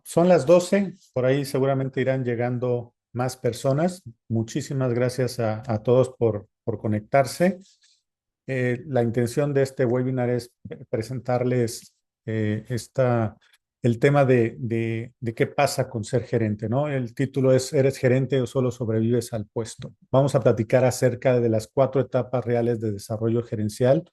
Son las 12, por ahí seguramente irán llegando más personas. Muchísimas gracias a todos por conectarse. La intención de este webinar es presentarles el tema de qué pasa con ser gerente, ¿no? El título es ¿Eres gerente o solo sobrevives al puesto? Vamos a platicar acerca de las 4 etapas reales de desarrollo gerencial.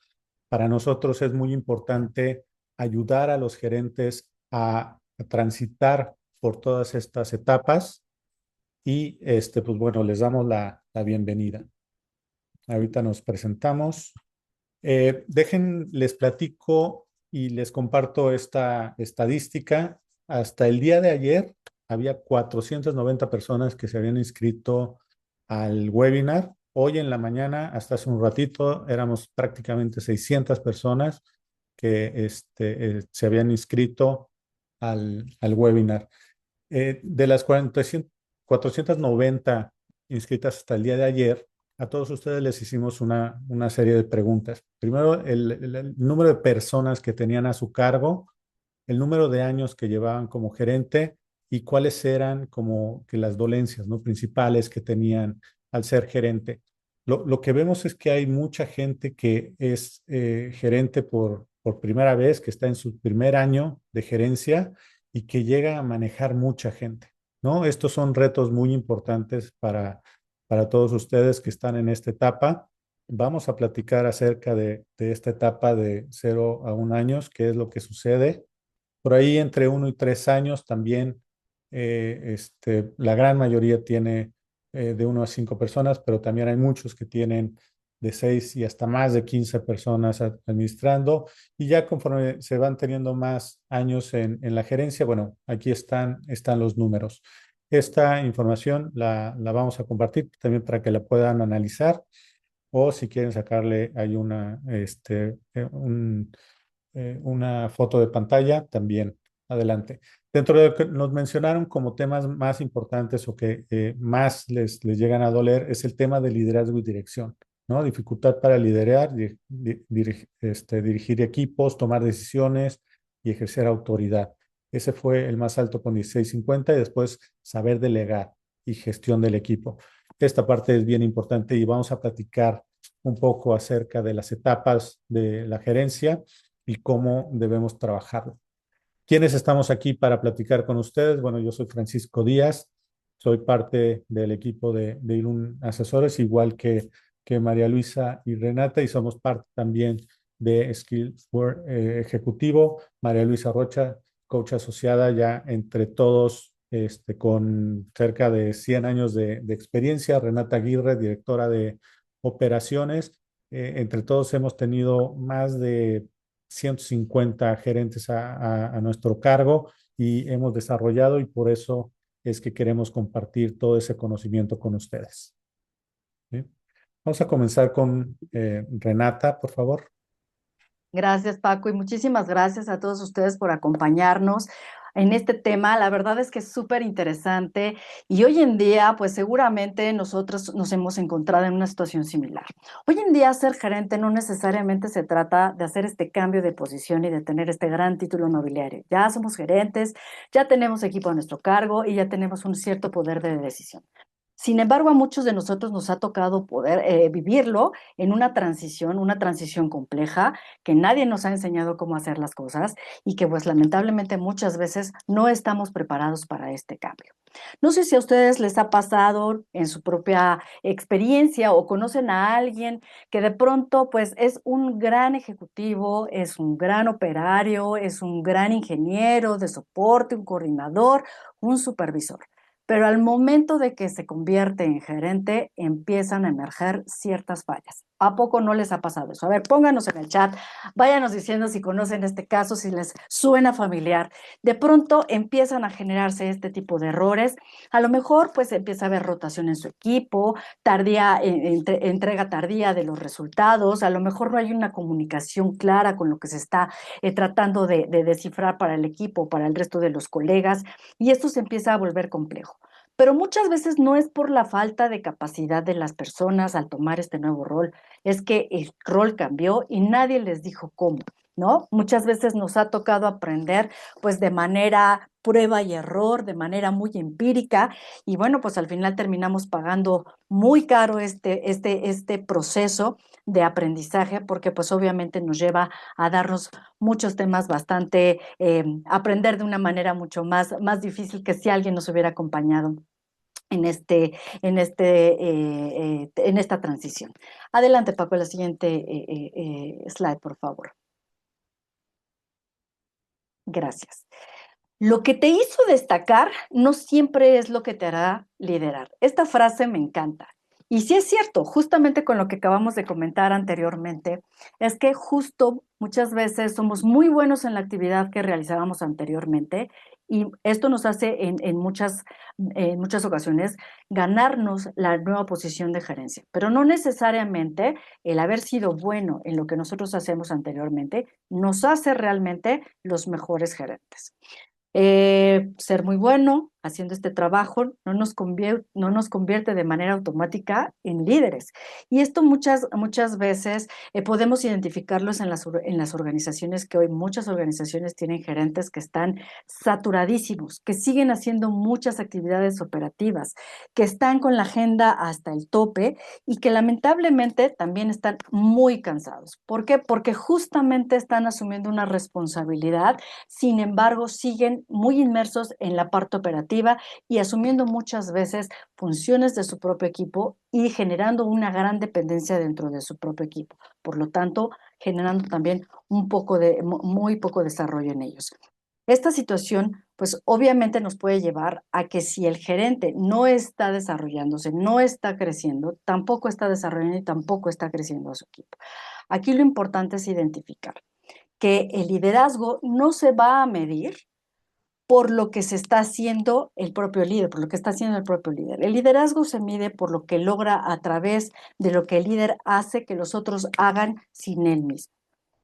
Para nosotros es muy importante ayudar a los gerentes a transitar por todas estas etapas y pues bueno, les damos la bienvenida. Ahorita nos presentamos. Les platico y les comparto esta estadística. Hasta el día de ayer había 490 personas que se habían inscrito al webinar. Hoy en la mañana, hasta hace un ratito, éramos prácticamente 600 personas que se habían inscrito al webinar. De las 490 inscritas hasta el día de ayer, a todos ustedes les hicimos una serie de preguntas. Primero, el número de personas que tenían a su cargo, el número de años que llevaban como gerente y cuáles eran como que las dolencias, ¿no?, principales que tenían al ser gerente. Lo que vemos es que hay mucha gente que es gerente por primera vez, que está en su primer año de gerencia y que llega a manejar mucha gente, ¿no? Estos son retos muy importantes para todos ustedes que están en esta etapa. Vamos a platicar acerca de esta etapa de 0 a 1 años, qué es lo que sucede. Por ahí entre 1 y 3 años también, la gran mayoría tiene de 1 a 5 personas, pero también hay muchos que tienen de 6 y hasta más de 15 personas administrando. Y ya conforme se van teniendo más años en la gerencia, bueno, aquí están los números. Esta información la vamos a compartir también para que la puedan analizar o si quieren sacarle hay una foto de pantalla también. Adelante. Dentro de lo que nos mencionaron como temas más importantes o que más les llegan a doler es el tema de liderazgo y dirección, ¿no? Dificultad para liderar, dirigir equipos, tomar decisiones y ejercer autoridad. Ese fue el más alto con 1650 y después saber delegar y gestión del equipo. Esta parte es bien importante y vamos a platicar un poco acerca de las etapas de la gerencia y cómo debemos trabajarlo. ¿Quiénes estamos aquí para platicar con ustedes? Bueno, yo soy Francisco Díaz, soy parte del equipo de Irún Asesores, igual que María Luisa y Renata, y somos parte también de Skillsware Ejecutivo. María Luisa Rocha, coach asociada ya entre todos, con cerca de 100 años de experiencia. Renata Aguirre, directora de operaciones. Entre todos hemos tenido más de 150 gerentes a nuestro cargo y hemos desarrollado y por eso es que queremos compartir todo ese conocimiento con ustedes. ¿Sí? Vamos a comenzar con Renata, por favor. Gracias, Paco, y muchísimas gracias a todos ustedes por acompañarnos en este tema. La verdad es que es súper interesante y hoy en día, pues seguramente nosotros nos hemos encontrado en una situación similar. Hoy en día ser gerente no necesariamente se trata de hacer este cambio de posición y de tener este gran título nobiliario. Ya somos gerentes, ya tenemos equipo a nuestro cargo y ya tenemos un cierto poder de decisión. Sin embargo, a muchos de nosotros nos ha tocado poder vivirlo en una transición compleja, que nadie nos ha enseñado cómo hacer las cosas y que pues lamentablemente muchas veces no estamos preparados para este cambio. No sé si a ustedes les ha pasado en su propia experiencia o conocen a alguien que de pronto pues es un gran ejecutivo, es un gran operario, es un gran ingeniero de soporte, un coordinador, un supervisor. Pero al momento de que se convierte en gerente, empiezan a emerger ciertas fallas. ¿A poco no les ha pasado eso? A ver, pónganos en el chat, váyanos diciendo si conocen este caso, si les suena familiar. De pronto empiezan a generarse este tipo de errores. A lo mejor pues empieza a haber rotación en su equipo, entrega tardía de los resultados, a lo mejor no hay una comunicación clara con lo que se está tratando de descifrar para el equipo, para el resto de los colegas, y esto se empieza a volver complejo. Pero muchas veces no es por la falta de capacidad de las personas al tomar este nuevo rol, es que el rol cambió y nadie les dijo cómo. ¿no? Muchas veces nos ha tocado aprender pues de manera prueba y error, de manera muy empírica, y bueno, pues al final terminamos pagando muy caro este proceso de aprendizaje, porque pues obviamente nos lleva a darnos muchos temas bastante, aprender de una manera mucho más difícil que si alguien nos hubiera acompañado en esta transición. Adelante, Paco, la siguiente slide, por favor. Gracias. Lo que te hizo destacar no siempre es lo que te hará liderar. Esta frase me encanta. Y sí es cierto, justamente con lo que acabamos de comentar anteriormente, es que justo muchas veces somos muy buenos en la actividad que realizábamos anteriormente y esto nos hace en muchas ocasiones ganarnos la nueva posición de gerencia. Pero no necesariamente el haber sido bueno en lo que nosotros hacemos anteriormente nos hace realmente los mejores gerentes. Ser muy bueno haciendo este trabajo no nos convierte de manera automática en líderes. Y esto muchas veces podemos identificarlos en las organizaciones, que hoy muchas organizaciones tienen gerentes que están saturadísimos, que siguen haciendo muchas actividades operativas, que están con la agenda hasta el tope y que lamentablemente también están muy cansados. ¿Por qué? Porque justamente están asumiendo una responsabilidad. Sin embargo, siguen muy inmersos en la parte operativa y asumiendo muchas veces funciones de su propio equipo y generando una gran dependencia dentro de su propio equipo. Por lo tanto, generando también muy poco desarrollo en ellos. Esta situación, pues obviamente nos puede llevar a que si el gerente no está desarrollándose, no está creciendo, tampoco está desarrollando y tampoco está creciendo a su equipo. Aquí lo importante es identificar que el liderazgo no se va a medir por lo que se está haciendo el propio líder, por lo que está haciendo el propio líder. El liderazgo se mide por lo que logra a través de lo que el líder hace que los otros hagan sin él mismo.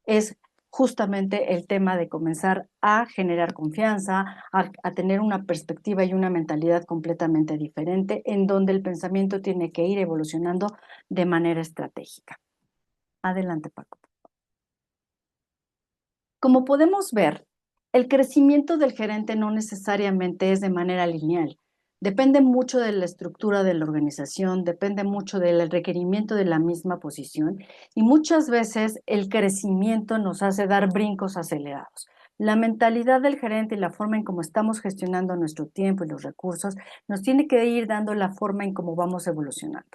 Es justamente el tema de comenzar a generar confianza, a tener una perspectiva y una mentalidad completamente diferente, en donde el pensamiento tiene que ir evolucionando de manera estratégica. Adelante, Paco. Como podemos ver, el crecimiento del gerente no necesariamente es de manera lineal. Depende mucho de la estructura de la organización, depende mucho del requerimiento de la misma posición y muchas veces el crecimiento nos hace dar brincos acelerados. La mentalidad del gerente y la forma en cómo estamos gestionando nuestro tiempo y los recursos nos tiene que ir dando la forma en cómo vamos evolucionando.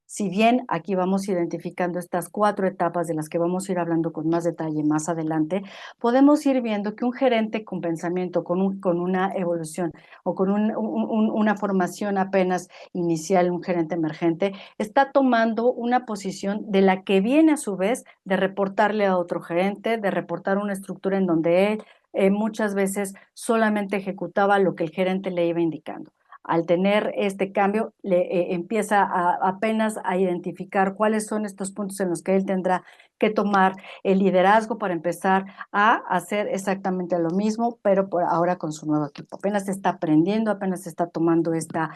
Si bien aquí vamos identificando estas 4 etapas de las que vamos a ir hablando con más detalle más adelante, podemos ir viendo que un gerente con pensamiento, con una evolución o con una formación apenas inicial, un gerente emergente, está tomando una posición de la que viene a su vez de reportarle a otro gerente, de reportar una estructura en donde él muchas veces solamente ejecutaba lo que el gerente le iba indicando. Al tener este cambio, empieza apenas a identificar cuáles son estos puntos en los que él tendrá que tomar el liderazgo para empezar a hacer exactamente lo mismo, pero por ahora con su nuevo equipo. Apenas está aprendiendo, apenas está tomando esta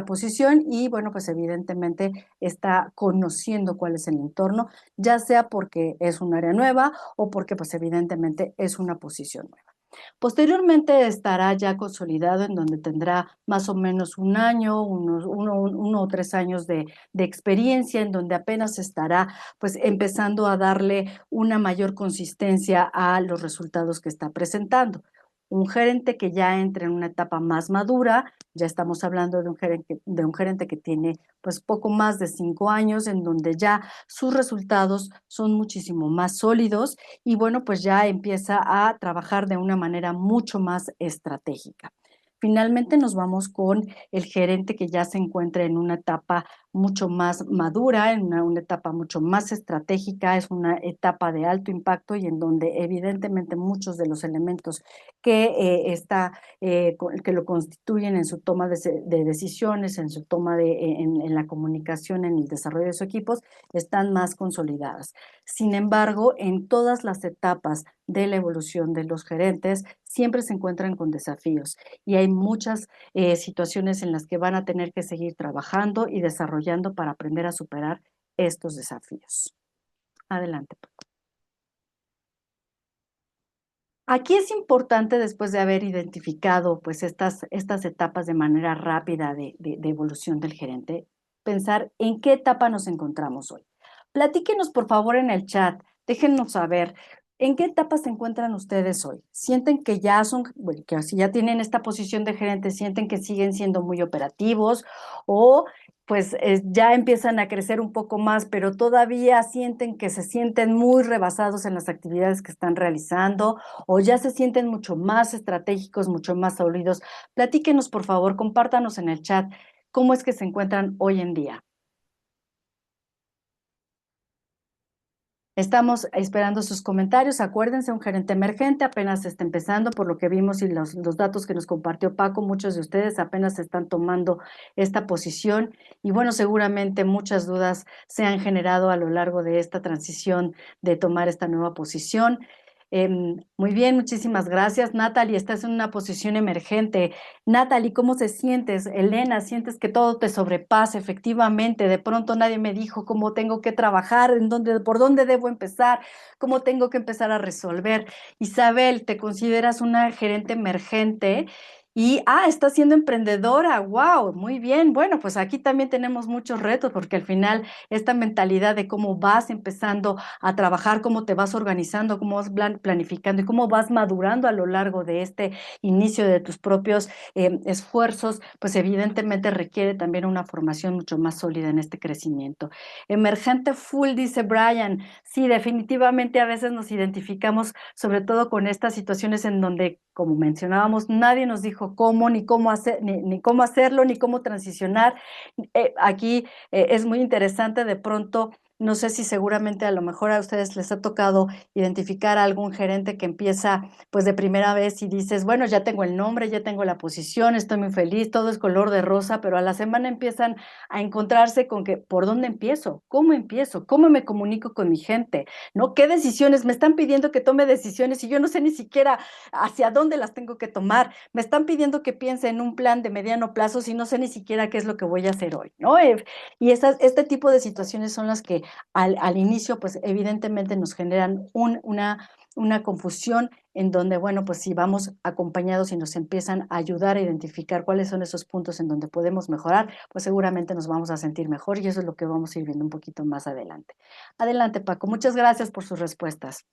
posición y bueno, pues evidentemente está conociendo cuál es el entorno, ya sea porque es un área nueva o porque pues evidentemente es una posición nueva. Posteriormente estará ya consolidado en donde tendrá más o menos un año, uno o 3 años de experiencia, en donde apenas estará pues empezando a darle una mayor consistencia a los resultados que está presentando. Un gerente que ya entra en una etapa más madura, ya estamos hablando de un gerente que tiene pues poco más de 5 años, en donde ya sus resultados son muchísimo más sólidos y bueno, pues ya empieza a trabajar de una manera mucho más estratégica. Finalmente nos vamos con el gerente que ya se encuentra en una etapa mucho más madura, en una etapa mucho más estratégica, es una etapa de alto impacto y en donde evidentemente muchos de los elementos que lo constituyen en su toma de decisiones, en su toma en la comunicación, en el desarrollo de sus equipos, están más consolidadas. Sin embargo, en todas las etapas de la evolución de los gerentes, siempre se encuentran con desafíos y hay muchas situaciones en las que van a tener que seguir trabajando y desarrollando para aprender a superar estos desafíos. Adelante, Paco. Aquí es importante, después de haber identificado pues estas etapas de manera rápida de evolución del gerente, pensar en qué etapa nos encontramos hoy. Platíquenos por favor en el chat, déjennos saber en qué etapa se encuentran ustedes hoy. ¿Sienten que ya son, bueno, que si ya tienen esta posición de gerente, sienten que siguen siendo muy operativos o pues ya empiezan a crecer un poco más, pero todavía sienten que se sienten muy rebasados en las actividades que están realizando o ya se sienten mucho más estratégicos, mucho más sólidos? Platíquenos, por favor, compártanos en el chat cómo es que se encuentran hoy en día. Estamos esperando sus comentarios. Acuérdense, un gerente emergente apenas está empezando, por lo que vimos y los datos que nos compartió Paco, muchos de ustedes apenas están tomando esta posición y bueno, seguramente muchas dudas se han generado a lo largo de esta transición de tomar esta nueva posición. Muy bien, muchísimas gracias. Natalie, estás en una posición emergente. Natalie, ¿cómo se sientes? Elena, ¿sientes que todo te sobrepasa? Efectivamente, de pronto nadie me dijo cómo tengo que trabajar, por dónde debo empezar, cómo tengo que empezar a resolver. Isabel, ¿te consideras una gerente emergente? Y, estás siendo emprendedora, wow, muy bien. Bueno, pues aquí también tenemos muchos retos porque al final esta mentalidad de cómo vas empezando a trabajar, cómo te vas organizando, cómo vas planificando y cómo vas madurando a lo largo de este inicio de tus propios esfuerzos, pues evidentemente requiere también una formación mucho más sólida en este crecimiento. Emergente full, dice Brian. Sí, definitivamente a veces nos identificamos sobre todo con estas situaciones en donde, como mencionábamos, nadie nos dijo cómo, ni cómo hacer, ni cómo hacerlo, ni cómo transicionar. Aquí es muy interesante de pronto. No sé si seguramente a lo mejor a ustedes les ha tocado identificar a algún gerente que empieza pues de primera vez y dices, bueno, ya tengo el nombre, ya tengo la posición, estoy muy feliz, todo es color de rosa, pero a la semana empiezan a encontrarse con que, ¿por dónde empiezo? ¿Cómo empiezo? ¿Cómo me comunico con mi gente? ¿No? ¿Qué decisiones? Me están pidiendo que tome decisiones y yo no sé ni siquiera hacia dónde las tengo que tomar. Me están pidiendo que piense en un plan de mediano plazo si no sé ni siquiera qué es lo que voy a hacer hoy, ¿no? Y este tipo de situaciones son las que al inicio, pues evidentemente nos generan una confusión en donde, bueno, pues si vamos acompañados y nos empiezan a ayudar a identificar cuáles son esos puntos en donde podemos mejorar, pues seguramente nos vamos a sentir mejor y eso es lo que vamos a ir viendo un poquito más adelante. Adelante, Paco. Muchas gracias por sus respuestas.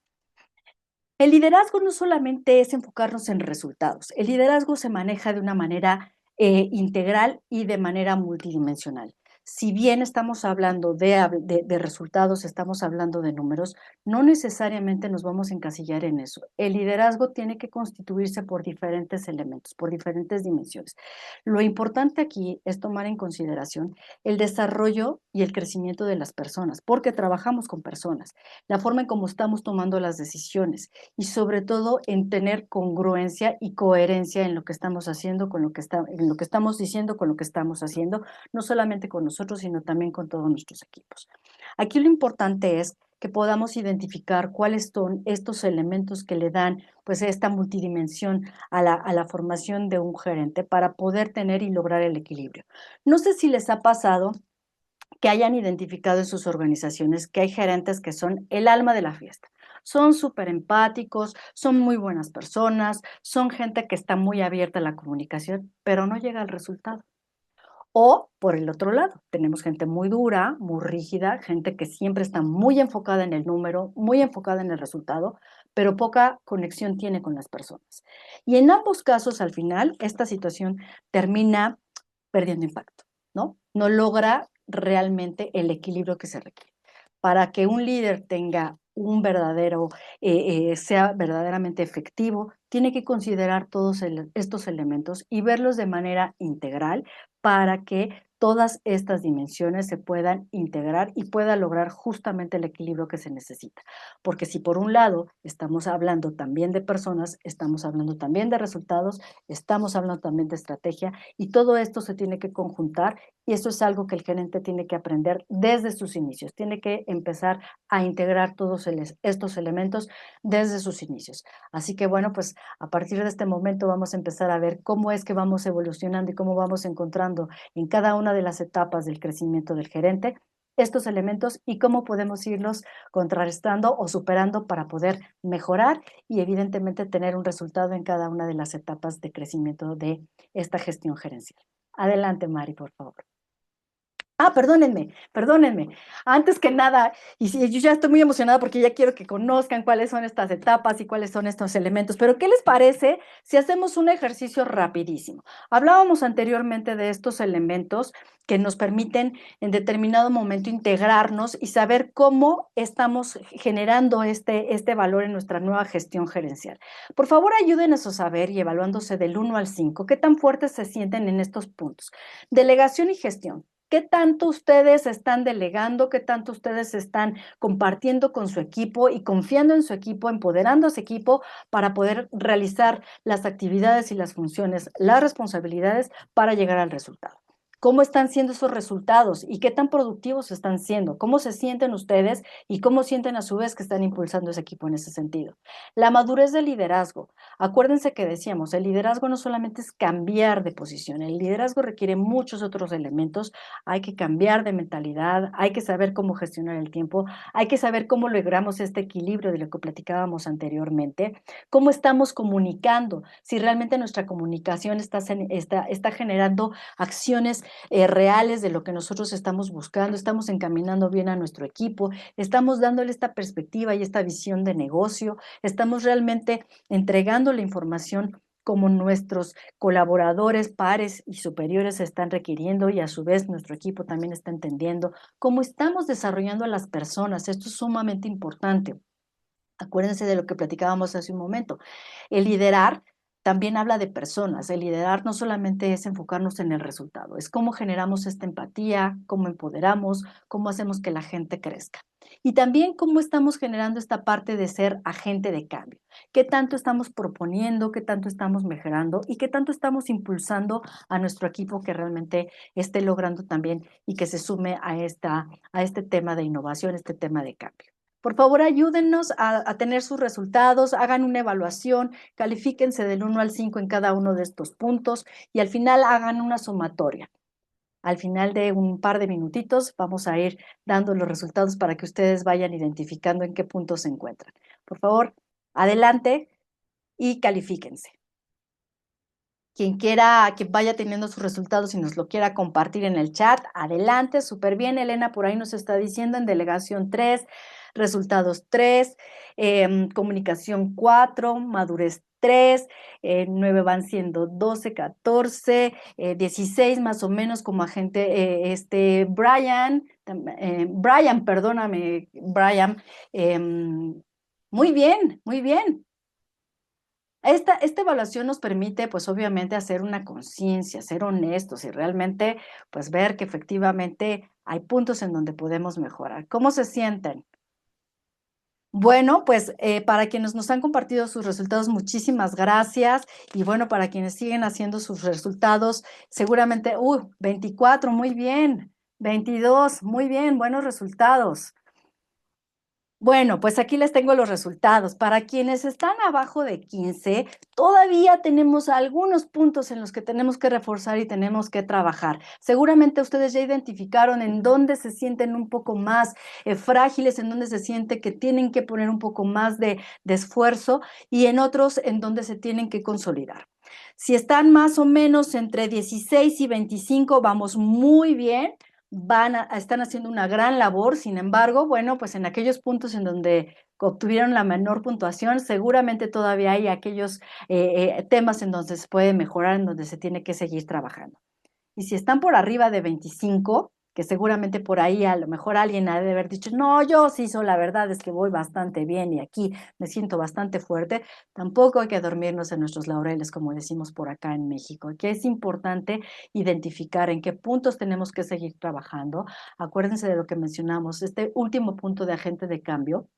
El liderazgo no solamente es enfocarnos en resultados, el liderazgo se maneja de una manera integral y de manera multidimensional. Si bien estamos hablando de resultados, estamos hablando de números, no necesariamente nos vamos a encasillar en eso. El liderazgo tiene que constituirse por diferentes elementos, por diferentes dimensiones. Lo importante aquí es tomar en consideración el desarrollo y el crecimiento de las personas, porque trabajamos con personas, la forma en cómo estamos tomando las decisiones y sobre todo en tener congruencia y coherencia en lo que estamos haciendo, en lo que estamos diciendo, con lo que estamos haciendo, no solamente con nosotros, sino también con todos nuestros equipos. Aquí lo importante es que podamos identificar cuáles son estos elementos que le dan pues esta multidimensión a la formación de un gerente para poder tener y lograr el equilibrio. No sé si les ha pasado que hayan identificado en sus organizaciones que hay gerentes que son el alma de la fiesta. Son súper empáticos, son muy buenas personas, son gente que está muy abierta a la comunicación, pero no llega al resultado. O por el otro lado, tenemos gente muy dura, muy rígida, gente que siempre está muy enfocada en el número, muy enfocada en el resultado, pero poca conexión tiene con las personas. Y en ambos casos, al final, esta situación termina perdiendo impacto, ¿no? No logra realmente el equilibrio que se requiere. Para que un líder tenga un sea verdaderamente efectivo, tiene que considerar todos estos elementos y verlos de manera integral para que todas estas dimensiones se puedan integrar y pueda lograr justamente el equilibrio que se necesita. Porque si por un lado estamos hablando también de personas, estamos hablando también de resultados, estamos hablando también de estrategia y todo esto se tiene que conjuntar y eso es algo que el gerente tiene que aprender desde sus inicios, tiene que empezar a integrar todos estos elementos desde sus inicios. Así que bueno, pues a partir de este momento vamos a empezar a ver cómo es que vamos evolucionando y cómo vamos encontrando en cada una de las etapas del crecimiento del gerente estos elementos y cómo podemos irlos contrarrestando o superando para poder mejorar y evidentemente tener un resultado en cada una de las etapas de crecimiento de esta gestión gerencial. Adelante, Mari, por favor. Perdónenme. Antes que nada, y sí, yo ya estoy muy emocionada porque ya quiero que conozcan cuáles son estas etapas y cuáles son estos elementos, pero ¿qué les parece si hacemos un ejercicio rapidísimo? Hablábamos anteriormente de estos elementos que nos permiten en determinado momento integrarnos y saber cómo estamos generando este valor en nuestra nueva gestión gerencial. Por favor, ayúdenos a saber y evaluándose del 1 al 5, qué tan fuertes se sienten en estos puntos. Delegación y gestión. ¿Qué tanto ustedes están delegando? ¿Qué tanto ustedes están compartiendo con su equipo y confiando en su equipo, empoderando a su equipo para poder realizar las actividades y las funciones, las responsabilidades para llegar al resultado? ¿Cómo están siendo esos resultados y qué tan productivos están siendo? ¿Cómo se sienten ustedes y cómo sienten a su vez que están impulsando ese equipo en ese sentido? La madurez del liderazgo. Acuérdense que decíamos, el liderazgo no solamente es cambiar de posición, el liderazgo requiere muchos otros elementos. Hay que cambiar de mentalidad, hay que saber cómo gestionar el tiempo, hay que saber cómo logramos este equilibrio de lo que platicábamos anteriormente, cómo estamos comunicando, si realmente nuestra comunicación está generando acciones reales de lo que nosotros estamos buscando, estamos encaminando bien a nuestro equipo, estamos dándole esta perspectiva y esta visión de negocio, estamos realmente entregando la información como nuestros colaboradores, pares y superiores están requiriendo y a su vez nuestro equipo también está entendiendo cómo estamos desarrollando a las personas. Esto es sumamente importante. Acuérdense de lo que platicábamos hace un momento. El liderar también habla de personas. El liderar no solamente es enfocarnos en el resultado, es cómo generamos esta empatía, cómo empoderamos, cómo hacemos que la gente crezca. Y también cómo estamos generando esta parte de ser agente de cambio. ¿Qué tanto estamos proponiendo, qué tanto estamos mejorando y qué tanto estamos impulsando a nuestro equipo que realmente esté logrando también y que se sume a este tema de innovación, este tema de cambio? Por favor, ayúdennos a tener sus resultados, hagan una evaluación, califíquense del 1 al 5 en cada uno de estos puntos y al final hagan una sumatoria. Al final de un par de minutitos vamos a ir dando los resultados para que ustedes vayan identificando en qué puntos se encuentran. Por favor, adelante y califíquense. Quien quiera que vaya teniendo sus resultados y nos lo quiera compartir en el chat, adelante, súper bien. Elena por ahí nos está diciendo en delegación 3, resultados 3, comunicación 4, madurez 3, 9 van siendo 12, 14, 16 más o menos como agente, Brian, perdóname, Brian. Muy bien, muy bien. Esta evaluación nos permite, pues obviamente, hacer una conciencia, ser honestos y realmente, pues ver que efectivamente hay puntos en donde podemos mejorar. ¿Cómo se sienten? Bueno, pues para quienes nos han compartido sus resultados, muchísimas gracias. Y bueno, para quienes siguen haciendo sus resultados, seguramente, 24, muy bien. 22, muy bien, buenos resultados. Bueno, pues aquí les tengo los resultados. Para quienes están abajo de 15, todavía tenemos algunos puntos en los que tenemos que reforzar y tenemos que trabajar. Seguramente ustedes ya identificaron en dónde se sienten un poco más frágiles, en dónde se siente que tienen que poner un poco más de esfuerzo y en otros en donde se tienen que consolidar. Si están más o menos entre 16 y 25, vamos muy bien. Están haciendo una gran labor, sin embargo, bueno, pues en aquellos puntos en donde obtuvieron la menor puntuación, seguramente todavía hay aquellos temas en donde se puede mejorar, en donde se tiene que seguir trabajando. Y si están por arriba de 25, que seguramente por ahí a lo mejor alguien ha de haber dicho, no, yo sí, la verdad es que voy bastante bien y aquí me siento bastante fuerte, tampoco hay que dormirnos en nuestros laureles, como decimos por acá en México, que es importante identificar en qué puntos tenemos que seguir trabajando. Acuérdense de lo que mencionamos, este último punto de agente de cambio,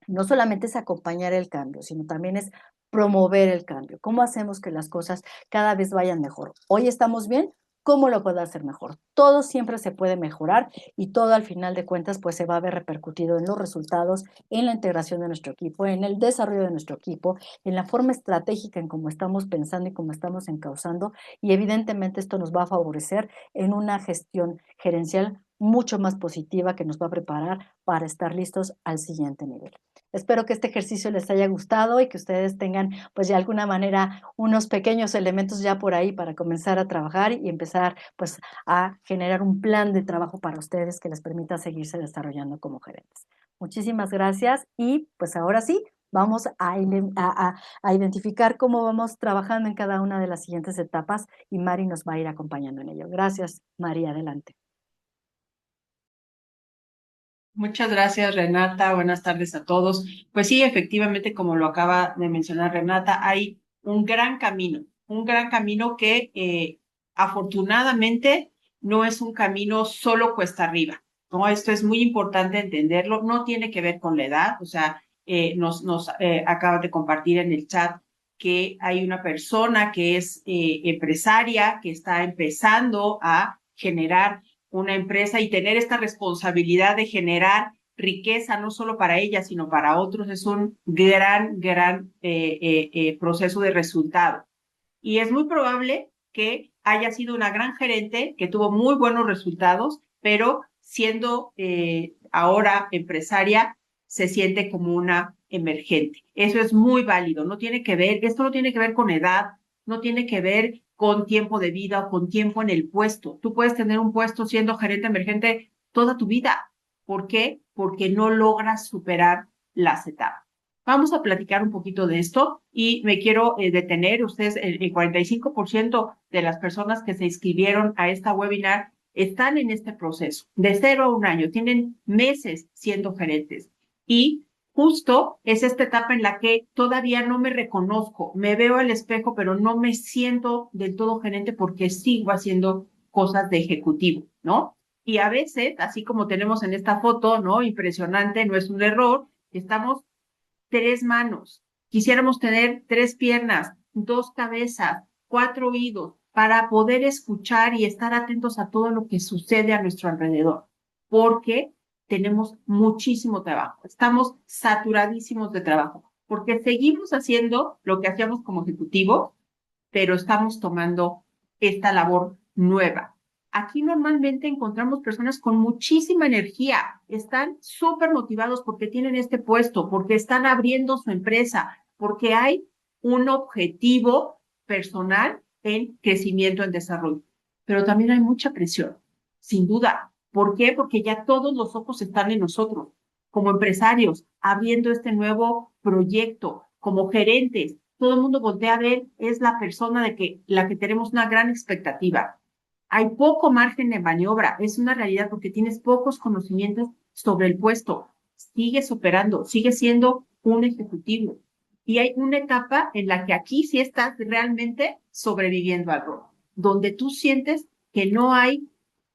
no solamente es acompañar el cambio, sino también es promover el cambio. ¿Cómo hacemos que las cosas cada vez vayan mejor? Hoy estamos bien, ¿cómo lo puedo hacer mejor? Todo siempre se puede mejorar y todo al final de cuentas pues se va a ver repercutido en los resultados, en la integración de nuestro equipo, en el desarrollo de nuestro equipo, en la forma estratégica en cómo estamos pensando y cómo estamos encauzando y evidentemente esto nos va a favorecer en una gestión gerencial mucho más positiva que nos va a preparar para estar listos al siguiente nivel. Espero que este ejercicio les haya gustado y que ustedes tengan, pues de alguna manera, unos pequeños elementos ya por ahí para comenzar a trabajar y empezar, pues, a generar un plan de trabajo para ustedes que les permita seguirse desarrollando como gerentes. Muchísimas gracias y pues ahora sí, vamos a identificar cómo vamos trabajando en cada una de las siguientes etapas y Mari nos va a ir acompañando en ello. Gracias, Mari, adelante. Muchas gracias, Renata. Buenas tardes a todos. Pues sí, efectivamente, como lo acaba de mencionar Renata, hay un gran camino que afortunadamente no es un camino solo cuesta arriba, ¿no? Esto es muy importante entenderlo. No tiene que ver con la edad, o sea, nos acaba de compartir en el chat que hay una persona que es empresaria, que está empezando a generar una empresa y tener esta responsabilidad de generar riqueza no solo para ella, sino para otros, es un gran proceso de resultado. Y es muy probable que haya sido una gran gerente, que tuvo muy buenos resultados, pero siendo ahora empresaria, se siente como una emergente. Eso es muy válido, no tiene que ver, esto no tiene que ver con edad, no tiene que ver con tiempo de vida o con tiempo en el puesto. Tú puedes tener un puesto siendo gerente emergente toda tu vida. ¿Por qué? Porque no logras superar las etapas. Vamos a platicar un poquito de esto y me quiero detener. Ustedes, el 45% de las personas que se inscribieron a esta webinar están en este proceso, de 0 a 1 año, tienen meses siendo gerentes. Y justo es esta etapa en la que todavía no me reconozco, me veo al espejo, pero no me siento del todo gerente porque sigo haciendo cosas de ejecutivo, ¿no? Y a veces, así como tenemos en esta foto, ¿no? Impresionante, no es un error, estamos 3 manos. Quisiéramos tener 3 piernas, 2 cabezas, 4 oídos para poder escuchar y estar atentos a todo lo que sucede a nuestro alrededor, porque tenemos muchísimo trabajo, estamos saturadísimos de trabajo, porque seguimos haciendo lo que hacíamos como ejecutivo, pero estamos tomando esta labor nueva. Aquí normalmente encontramos personas con muchísima energía, están súper motivados porque tienen este puesto, porque están abriendo su empresa, porque hay un objetivo personal en crecimiento, en desarrollo. Pero también hay mucha presión, sin duda. ¿Por qué? Porque ya todos los ojos están en nosotros, como empresarios, abriendo este nuevo proyecto, como gerentes. Todo el mundo voltea a ver, es la persona la que tenemos una gran expectativa. Hay poco margen de maniobra, es una realidad porque tienes pocos conocimientos sobre el puesto. Sigues operando, sigues siendo un ejecutivo. Y hay una etapa en la que aquí sí estás realmente sobreviviendo al rol, donde tú sientes que no hay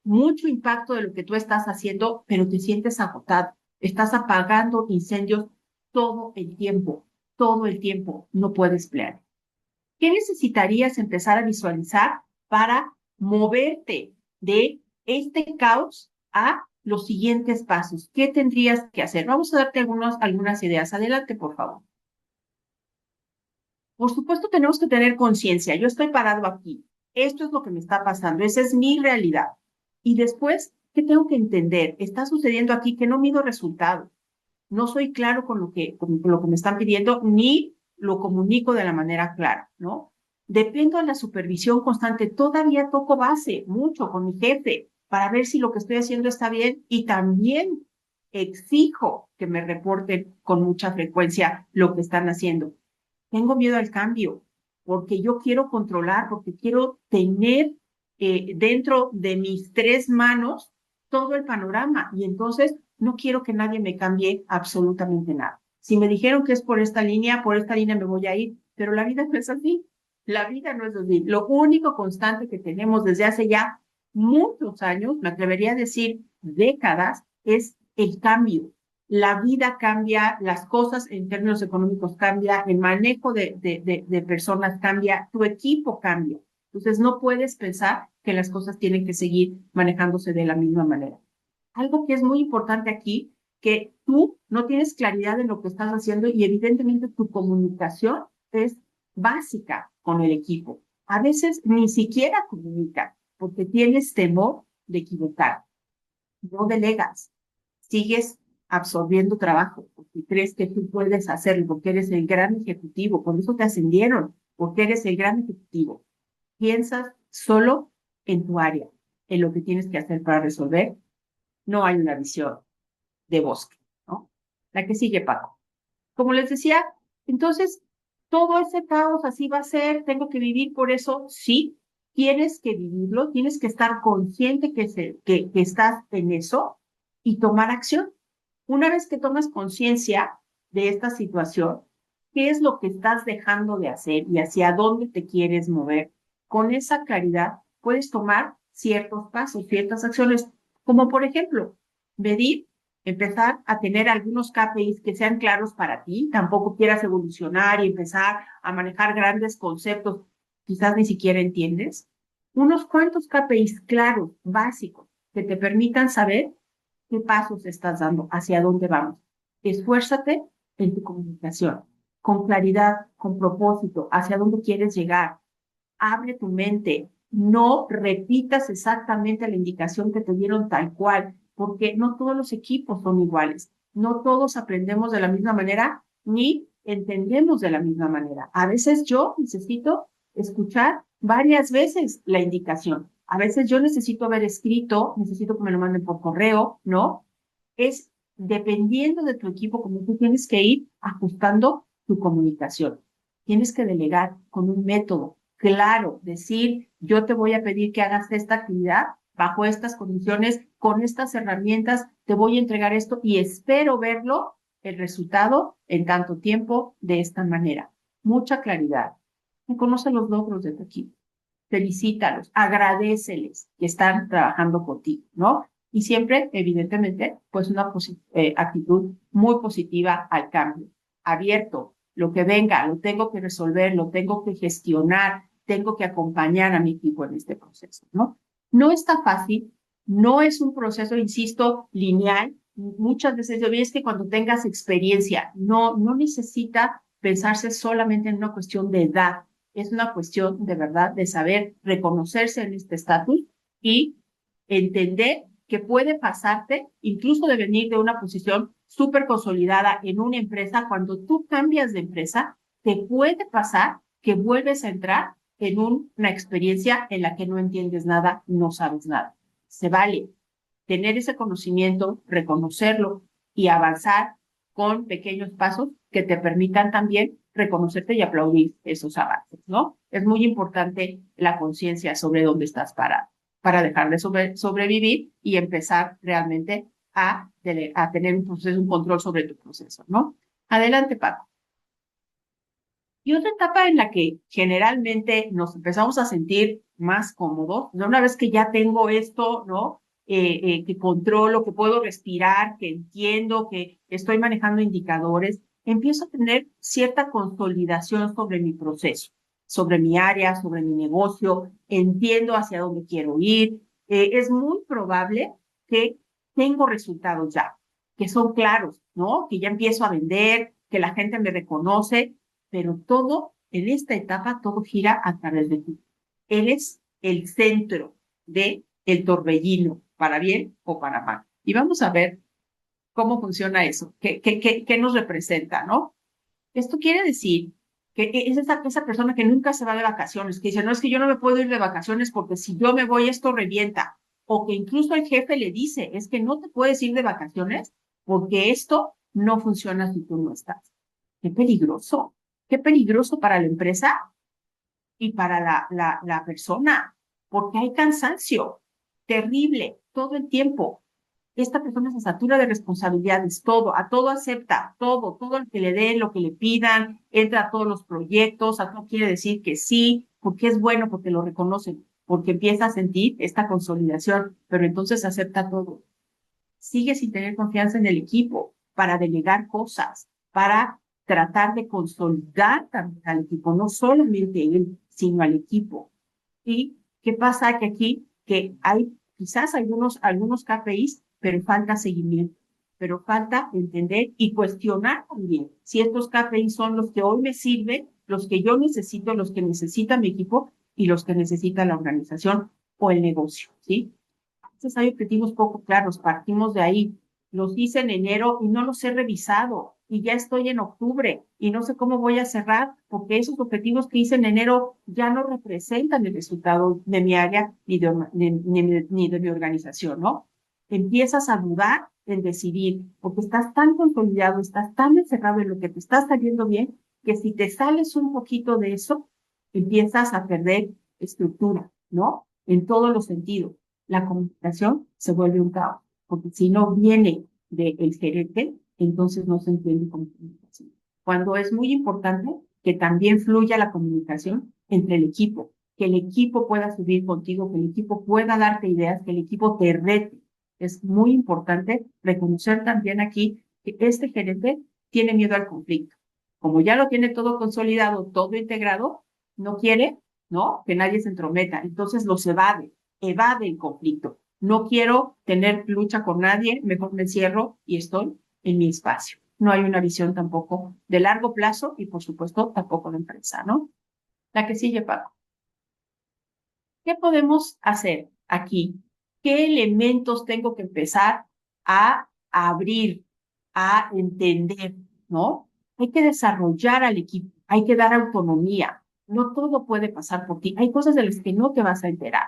mucho impacto de lo que tú estás haciendo, pero te sientes agotado. Estás apagando incendios todo el tiempo, todo el tiempo. No puedes pelear. ¿Qué necesitarías empezar a visualizar para moverte de este caos a los siguientes pasos? ¿Qué tendrías que hacer? Vamos a darte algunas ideas. Adelante, por favor. Por supuesto, tenemos que tener conciencia. Yo estoy parado aquí. Esto es lo que me está pasando. Esa es mi realidad. Y después, ¿qué tengo que entender? Está sucediendo aquí que no mido resultados. No soy claro con lo que me están pidiendo, ni lo comunico de la manera clara, ¿no? Dependo de la supervisión constante. Todavía toco base mucho con mi jefe para ver si lo que estoy haciendo está bien y también exijo que me reporten con mucha frecuencia lo que están haciendo. Tengo miedo al cambio porque yo quiero controlar, porque quiero tener dentro de mis 3 manos todo el panorama y entonces no quiero que nadie me cambie absolutamente nada. Si me dijeron que es por esta línea me voy a ir, pero la vida no es así. La vida no es así. Lo único constante que tenemos desde hace ya muchos años, me atrevería a decir décadas, es el cambio. La vida cambia, las cosas en términos económicos cambia, el manejo de personas cambia, tu equipo cambia. Entonces no puedes pensar que las cosas tienen que seguir manejándose de la misma manera. Algo que es muy importante aquí, que tú no tienes claridad en lo que estás haciendo y evidentemente tu comunicación es básica con el equipo. A veces ni siquiera comunica porque tienes temor de equivocar. no delegas, sigues absorbiendo trabajo, porque crees que tú puedes hacerlo, porque eres el gran ejecutivo, por eso te ascendieron, porque eres el gran ejecutivo. Piensas solo en tu área, en lo que tienes que hacer para resolver. No hay una visión de bosque, ¿no? La que sigue, Paco. Como les decía, entonces, todo ese caos así va a ser, tengo que vivir por eso, sí, tienes que vivirlo, tienes que estar consciente que estás en eso y tomar acción. Una vez que tomas conciencia de esta situación, ¿qué es lo que estás dejando de hacer y hacia dónde te quieres mover? Con esa claridad puedes tomar ciertos pasos, ciertas acciones, como por ejemplo, medir, empezar a tener algunos KPIs que sean claros para ti, tampoco quieras evolucionar y empezar a manejar grandes conceptos, quizás ni siquiera entiendes. Unos cuantos KPIs claros, básicos, que te permitan saber qué pasos estás dando, hacia dónde vamos. Esfuérzate en tu comunicación, con claridad, con propósito, hacia dónde quieres llegar. Abre tu mente, no repitas exactamente la indicación que te dieron tal cual, porque no todos los equipos son iguales, no todos aprendemos de la misma manera ni entendemos de la misma manera. A veces yo necesito escuchar varias veces la indicación. A veces yo necesito haber escrito, necesito que me lo manden por correo, ¿no? Es dependiendo de tu equipo, como tú tienes que ir ajustando tu comunicación. Tienes que delegar con un método claro, decir, yo te voy a pedir que hagas esta actividad bajo estas condiciones, con estas herramientas, te voy a entregar esto y espero verlo, el resultado, en tanto tiempo, de esta manera. Mucha claridad. Reconoce los logros de tu equipo. Felicítalos, agradéceles que están trabajando contigo, ¿no? Y siempre, evidentemente, pues una actitud muy positiva al cambio. Abierto, lo que venga, lo tengo que resolver, lo tengo que gestionar, tengo que acompañar a mi equipo en este proceso, ¿no? No está fácil, no es un proceso, insisto, lineal. Muchas veces yo vi es que cuando tengas experiencia, no necesita pensarse solamente en una cuestión de edad, es una cuestión de verdad de saber reconocerse en este estatus y entender que puede pasarte, incluso de venir de una posición súper consolidada en una empresa, cuando tú cambias de empresa, te puede pasar que vuelves a entrar en una experiencia en la que no entiendes nada, no sabes nada. Se vale tener ese conocimiento, reconocerlo y avanzar con pequeños pasos que te permitan también reconocerte y aplaudir esos avances, ¿no? Es muy importante la conciencia sobre dónde estás parado para dejar de sobrevivir y empezar realmente a tener un proceso, un control sobre tu proceso, ¿no? Adelante, Paco. Y otra etapa en la que generalmente nos empezamos a sentir más cómodos, ¿no? Una vez que ya tengo esto, ¿no? Que controlo, que puedo respirar, que entiendo, que estoy manejando indicadores, empiezo a tener cierta consolidación sobre mi proceso, sobre mi área, sobre mi negocio, entiendo hacia dónde quiero ir. Es muy probable que tengo resultados ya, que son claros, ¿no? Que ya empiezo a vender, que la gente me reconoce, pero todo, en esta etapa, todo gira a través de ti. Eres el centro de el torbellino, para bien o para mal. Y vamos a ver cómo funciona eso, qué nos representa, ¿no? Esto quiere decir que es esa persona que nunca se va de vacaciones, que dice, no, es que yo no me puedo ir de vacaciones porque si yo me voy esto revienta. O que incluso el jefe le dice, es que no te puedes ir de vacaciones porque esto no funciona si tú no estás. Qué peligroso. Qué peligroso para la empresa y para la persona, porque hay cansancio terrible todo el tiempo. Esta persona se satura de responsabilidades, todo, a todo acepta, todo lo que le den, lo que le pidan, entra a todos los proyectos, a todo quiere decir que sí, porque es bueno, porque lo reconocen, porque empieza a sentir esta consolidación, pero entonces acepta todo. Sigue sin tener confianza en el equipo para delegar cosas, para tratar de consolidar también al equipo, no solamente él, sino al equipo. ¿Y qué pasa? Que aquí que hay quizás algunos KPIs, pero falta seguimiento, pero falta entender y cuestionar también si estos KPIs son los que hoy me sirven, los que yo necesito, los que necesita mi equipo y los que necesita la organización o el negocio, ¿sí? Entonces hay objetivos poco claros, partimos de ahí. Los hice en enero y no los he revisado y ya estoy en octubre y no sé cómo voy a cerrar porque esos objetivos que hice en enero ya no representan el resultado de mi área ni de mi organización, ¿no? Empiezas a dudar en decidir porque estás tan consolidado, estás tan encerrado en lo que te está saliendo bien que si te sales un poquito de eso, empiezas a perder estructura, ¿no? En todos los sentidos. La comunicación se vuelve un caos, porque si no viene del gerente, entonces no se entiende como comunicación. Cuando es muy importante que también fluya la comunicación entre el equipo, que el equipo pueda subir contigo, que el equipo pueda darte ideas, que el equipo te rete. Es muy importante reconocer también aquí que este gerente tiene miedo al conflicto. Como ya lo tiene todo consolidado, todo integrado, no quiere, ¿no? Que nadie se entrometa. Entonces los evade el conflicto. No quiero tener lucha con nadie, mejor me cierro y estoy en mi espacio. No hay una visión tampoco de largo plazo y, por supuesto, tampoco de empresa, ¿no? La que sigue, Paco. ¿Qué podemos hacer aquí? ¿Qué elementos tengo que empezar a abrir, a entender, ¿no? Hay que desarrollar al equipo, hay que dar autonomía. No todo puede pasar por ti. Hay cosas de las que no te vas a enterar.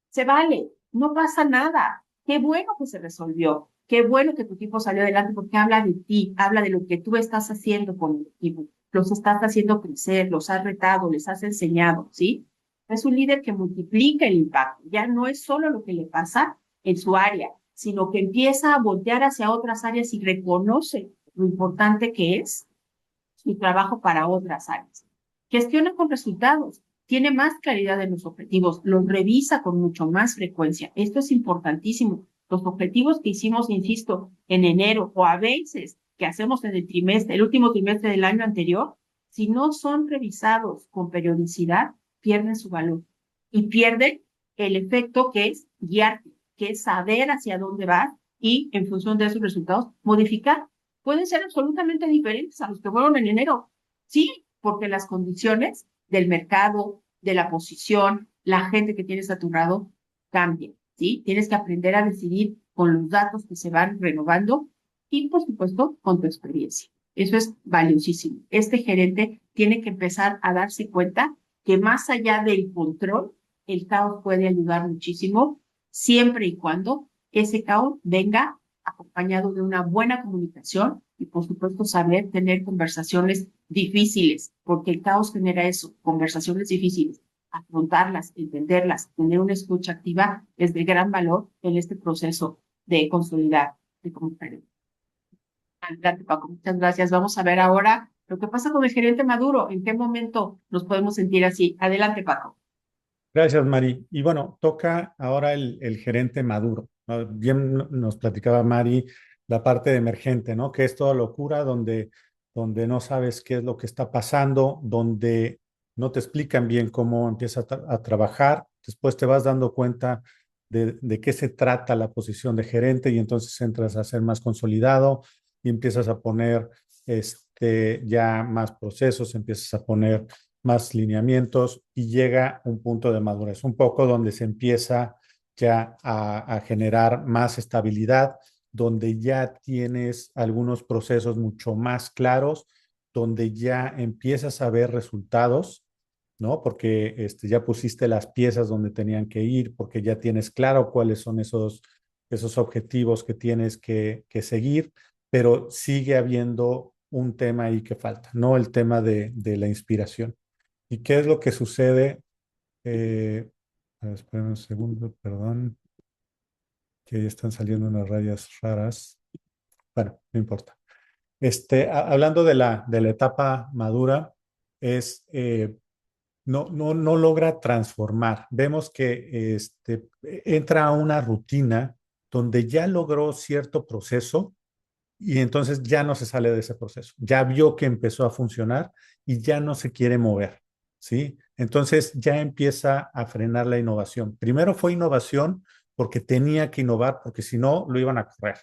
Se vale, no pasa nada. Qué bueno que se resolvió. Qué bueno que tu equipo salió adelante porque habla de ti, habla de lo que tú estás haciendo con el equipo. Los estás haciendo crecer, los has retado, les has enseñado, ¿sí? Es un líder que multiplica el impacto. Ya no es solo lo que le pasa en su área, sino que empieza a voltear hacia otras áreas y reconoce lo importante que es su trabajo para otras áreas. Gestiona con resultados, tiene más claridad en los objetivos, los revisa con mucho más frecuencia. Esto es importantísimo. Los objetivos que hicimos, insisto, en enero o a veces que hacemos en el trimestre, el último trimestre del año anterior, si no son revisados con periodicidad, pierden su valor y pierden el efecto que es guiarte, que es saber hacia dónde vas y en función de esos resultados modificar. Pueden ser absolutamente diferentes a los que fueron en enero. Sí, porque las condiciones del mercado, de la posición, la gente que tienes a tu lado cambian, ¿sí? Tienes que aprender a decidir con los datos que se van renovando y, por supuesto, con tu experiencia. Eso es valiosísimo. Este gerente tiene que empezar a darse cuenta que más allá del control, el caos puede ayudar muchísimo siempre y cuando ese caos venga acompañado de una buena comunicación y, por supuesto, saber tener conversaciones difíciles, porque el caos genera eso, conversaciones difíciles. Afrontarlas, entenderlas, tener una escucha activa es de gran valor en este proceso de consolidar de comunicación. Adelante, Paco, muchas gracias. Vamos a ver ahora lo que pasa con el gerente maduro. ¿En qué momento nos podemos sentir así? Adelante, Paco. Gracias, Mari. Y bueno, toca ahora el gerente maduro, ¿no? Bien nos platicaba Mari la parte de emergente, ¿no? Que es toda locura donde no sabes qué es lo que está pasando, donde no te explican bien cómo empiezas a trabajar. Después te vas dando cuenta de qué se trata la posición de gerente y entonces entras a ser más consolidado y empiezas a poner ya más procesos, empiezas a poner más lineamientos y llega un punto de madurez, un poco donde se empieza ya a generar más estabilidad, donde ya tienes algunos procesos mucho más claros, donde ya empiezas a ver resultados, ¿no? Porque ya pusiste las piezas donde tenían que ir, porque ya tienes claro cuáles son esos objetivos que tienes que seguir, pero sigue habiendo un tema ahí que falta, ¿no? El tema de la inspiración. ¿Y qué es lo que sucede? Esperen un segundo, perdón, que ahí están saliendo unas rayas raras. Bueno, no importa. Hablando de la etapa madura, no logra transformar. Vemos que entra a una rutina donde ya logró cierto proceso y entonces ya no se sale de ese proceso. Ya vio que empezó a funcionar y ya no se quiere mover, ¿sí? Entonces ya empieza a frenar la innovación. Primero fue innovación porque tenía que innovar, porque si no, lo iban a correr.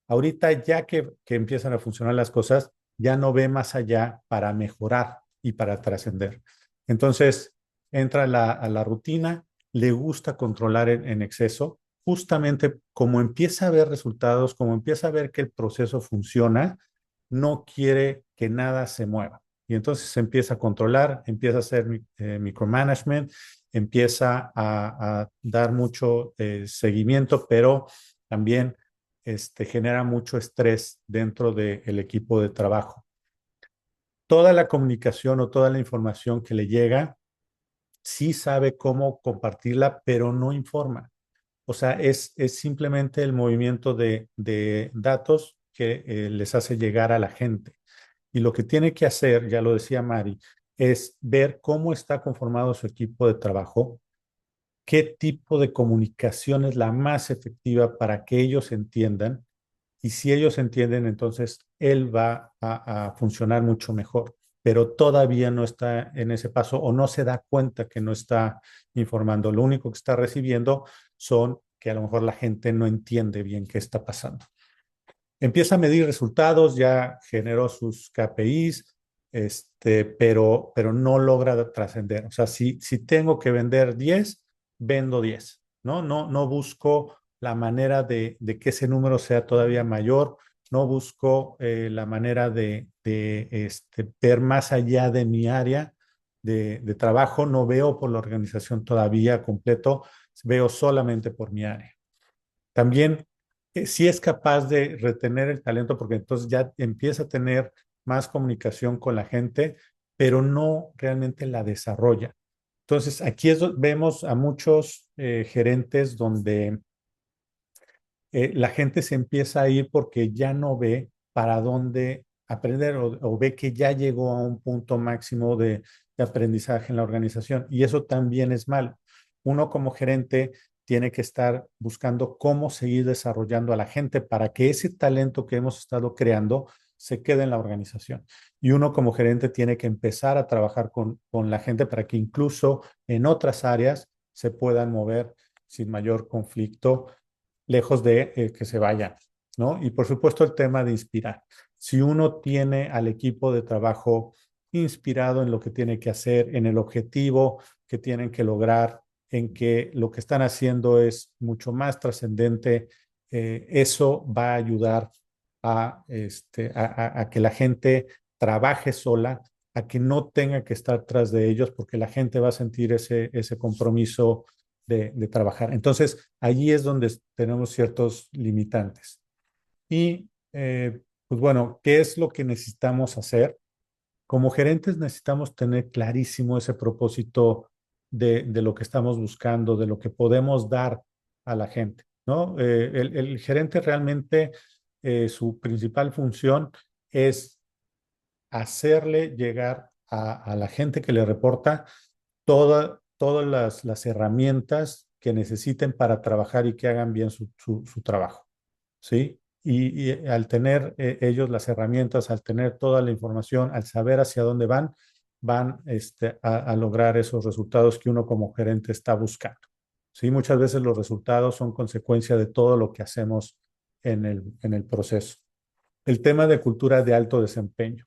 Ahorita ya que empiezan a funcionar las cosas, ya no ve más allá para mejorar y para trascender. Entonces entra a la rutina, le gusta controlar en exceso, justamente como empieza a ver resultados, como empieza a ver que el proceso funciona, no quiere que nada se mueva. Y entonces se empieza a controlar, empieza a hacer micromanagement, empieza a dar mucho seguimiento, pero también genera mucho estrés dentro del equipo de trabajo. Toda la comunicación o toda la información que le llega, sí sabe cómo compartirla, pero no informa. O sea, es simplemente el movimiento de datos que les hace llegar a la gente. Y lo que tiene que hacer, ya lo decía Mari, es ver cómo está conformado su equipo de trabajo, qué tipo de comunicación es la más efectiva para que ellos entiendan. Y si ellos entienden, entonces él va a funcionar mucho mejor, pero todavía no está en ese paso o no se da cuenta que no está informando. Lo único que está recibiendo son que a lo mejor la gente no entiende bien qué está pasando. Empieza a medir resultados, ya generó sus KPIs, pero no logra trascender. O sea, si tengo que vender 10, vendo 10, ¿no? No busco la manera de que ese número sea todavía mayor, no busco la manera de ver más allá de mi área de trabajo, no veo por la organización todavía completo, veo solamente por mi área. También sí es capaz de retener el talento porque entonces ya empieza a tener más comunicación con la gente, pero no realmente la desarrolla. Entonces, aquí vemos a muchos gerentes donde la gente se empieza a ir porque ya no ve para dónde aprender o ve que ya llegó a un punto máximo de aprendizaje en la organización. Y eso también es malo. Uno como gerente tiene que estar buscando cómo seguir desarrollando a la gente para que ese talento que hemos estado creando se quede en la organización. Y uno como gerente tiene que empezar a trabajar con la gente para que incluso en otras áreas se puedan mover sin mayor conflicto lejos de que se vayan, ¿no? Y por supuesto el tema de inspirar. Si uno tiene al equipo de trabajo inspirado en lo que tiene que hacer, en el objetivo que tienen que lograr, en que lo que están haciendo es mucho más trascendente, eso va a ayudar a que la gente trabaje sola, a que no tenga que estar tras de ellos, porque la gente va a sentir ese compromiso de trabajar. Entonces, allí es donde tenemos ciertos limitantes. Y, pues bueno, ¿qué es lo que necesitamos hacer? Como gerentes necesitamos tener clarísimo ese propósito de lo que estamos buscando, de lo que podemos dar a la gente, ¿no? El gerente realmente, su principal función es hacerle llegar a la gente que le reporta todas las herramientas que necesiten para trabajar y que hagan bien su trabajo, ¿sí? Y al tener ellos las herramientas, al tener toda la información, al saber hacia dónde van a lograr esos resultados que uno como gerente está buscando. ¿Sí? Muchas veces los resultados son consecuencia de todo lo que hacemos en el proceso. El tema de cultura de alto desempeño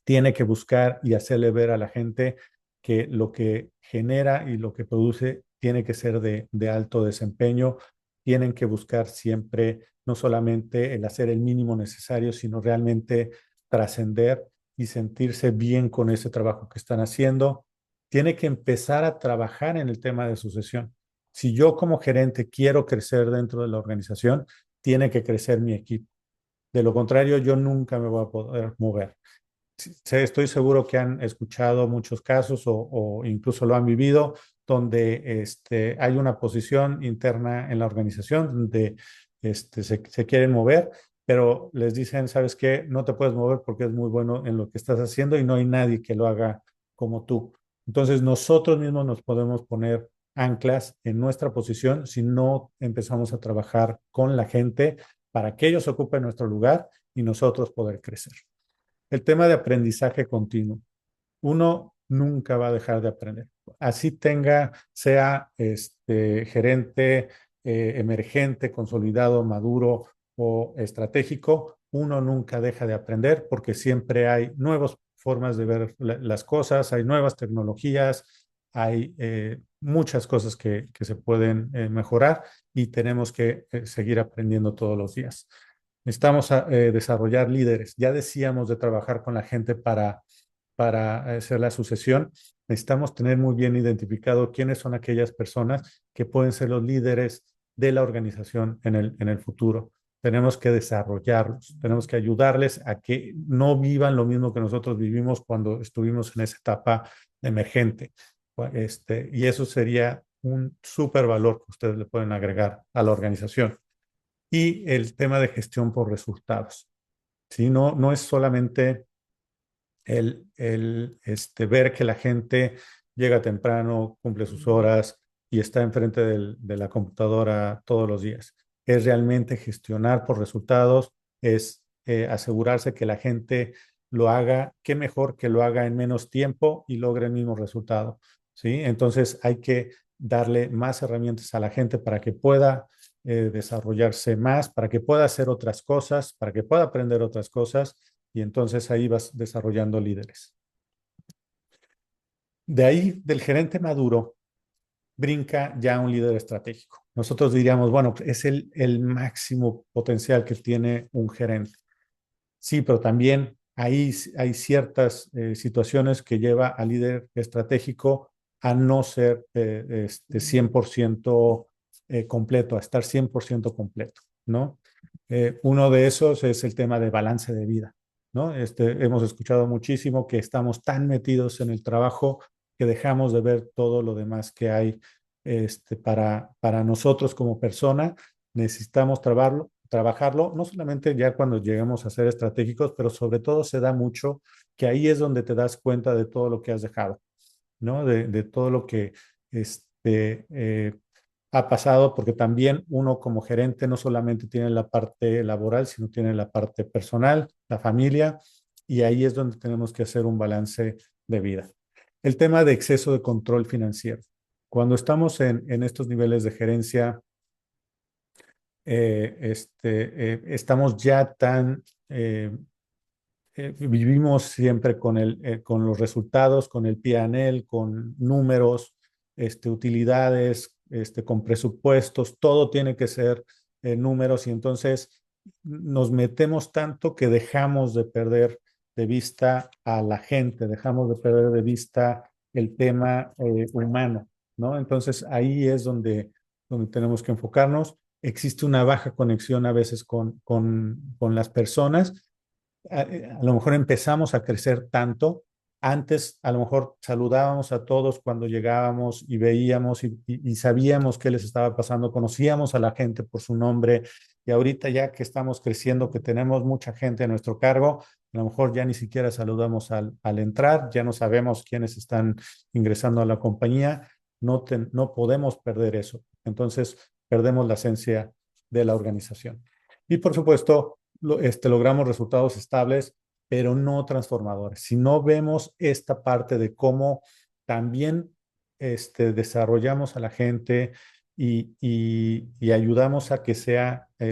tiene que buscar y hacerle ver a la gente que lo que genera y lo que produce tiene que ser de alto desempeño. Tienen que buscar siempre no solamente el hacer el mínimo necesario, sino realmente trascender y sentirse bien con ese trabajo que están haciendo. Tiene que empezar a trabajar en el tema de sucesión. Si yo como gerente quiero crecer dentro de la organización, tiene que crecer mi equipo. De lo contrario, yo nunca me voy a poder mover. Estoy seguro que han escuchado muchos casos o incluso lo han vivido, donde hay una posición interna en la organización donde se quieren mover, pero les dicen, ¿sabes qué? No te puedes mover porque es muy bueno en lo que estás haciendo y no hay nadie que lo haga como tú. Entonces nosotros mismos nos podemos poner anclas en nuestra posición si no empezamos a trabajar con la gente para que ellos ocupen nuestro lugar y nosotros poder crecer. El tema de aprendizaje continuo. Uno nunca va a dejar de aprender. Así sea gerente, emergente, consolidado, maduro o estratégico, uno nunca deja de aprender porque siempre hay nuevas formas de ver las cosas, hay nuevas tecnologías, hay muchas cosas que se pueden mejorar y tenemos que seguir aprendiendo todos los días. Necesitamos desarrollar líderes. Ya decíamos de trabajar con la gente para hacer la sucesión. Necesitamos tener muy bien identificado quiénes son aquellas personas que pueden ser los líderes de la organización en el futuro. Tenemos que desarrollarlos, tenemos que ayudarles a que no vivan lo mismo que nosotros vivimos cuando estuvimos en esa etapa emergente. Y eso sería un súper valor que ustedes le pueden agregar a la organización. Y el tema de gestión por resultados. ¿Sí? No es solamente ver que la gente llega temprano, cumple sus horas y está enfrente de la computadora todos los días. Es realmente gestionar por resultados, es asegurarse que la gente lo haga, qué mejor que lo haga en menos tiempo y logre el mismo resultado, ¿sí? Entonces hay que darle más herramientas a la gente para que pueda desarrollarse más, para que pueda hacer otras cosas, para que pueda aprender otras cosas y entonces ahí vas desarrollando líderes. De ahí, del gerente maduro, brinca ya un líder estratégico. Nosotros diríamos, bueno, es el máximo potencial que tiene un gerente. Sí, pero también ahí hay ciertas situaciones que lleva al líder estratégico a no ser 100% completo, a estar 100% completo, ¿no? Uno de esos es el tema de balance de vida, ¿no? Hemos escuchado muchísimo que estamos tan metidos en el trabajo que dejamos de ver todo lo demás que hay para nosotros como persona. Necesitamos trabajarlo, no solamente ya cuando lleguemos a ser estratégicos, pero sobre todo se da mucho que ahí es donde te das cuenta de todo lo que has dejado, ¿no? De todo lo que ha pasado, porque también uno como gerente no solamente tiene la parte laboral, sino tiene la parte personal, la familia, y ahí es donde tenemos que hacer un balance de vida. El tema de exceso de control financiero. Cuando estamos en estos niveles de gerencia, estamos ya tan, vivimos siempre con los resultados, con el P&L, con números, utilidades, con presupuestos, todo tiene que ser números y entonces nos metemos tanto que dejamos de perder de vista a la gente, dejamos de perder de vista el tema humano, ¿no? Entonces ahí es donde tenemos que enfocarnos. Existe una baja conexión a veces con las personas. A lo mejor empezamos a crecer tanto. Antes a lo mejor saludábamos a todos cuando llegábamos y veíamos y sabíamos qué les estaba pasando, conocíamos a la gente por su nombre y ahorita ya que estamos creciendo, que tenemos mucha gente a nuestro cargo, a lo mejor ya ni siquiera saludamos al entrar, ya no sabemos quiénes están ingresando a la compañía, no podemos perder eso. Entonces perdemos la esencia de la organización. Y por supuesto, logramos resultados estables, pero no transformadores. Si no vemos esta parte de cómo también desarrollamos a la gente y ayudamos a que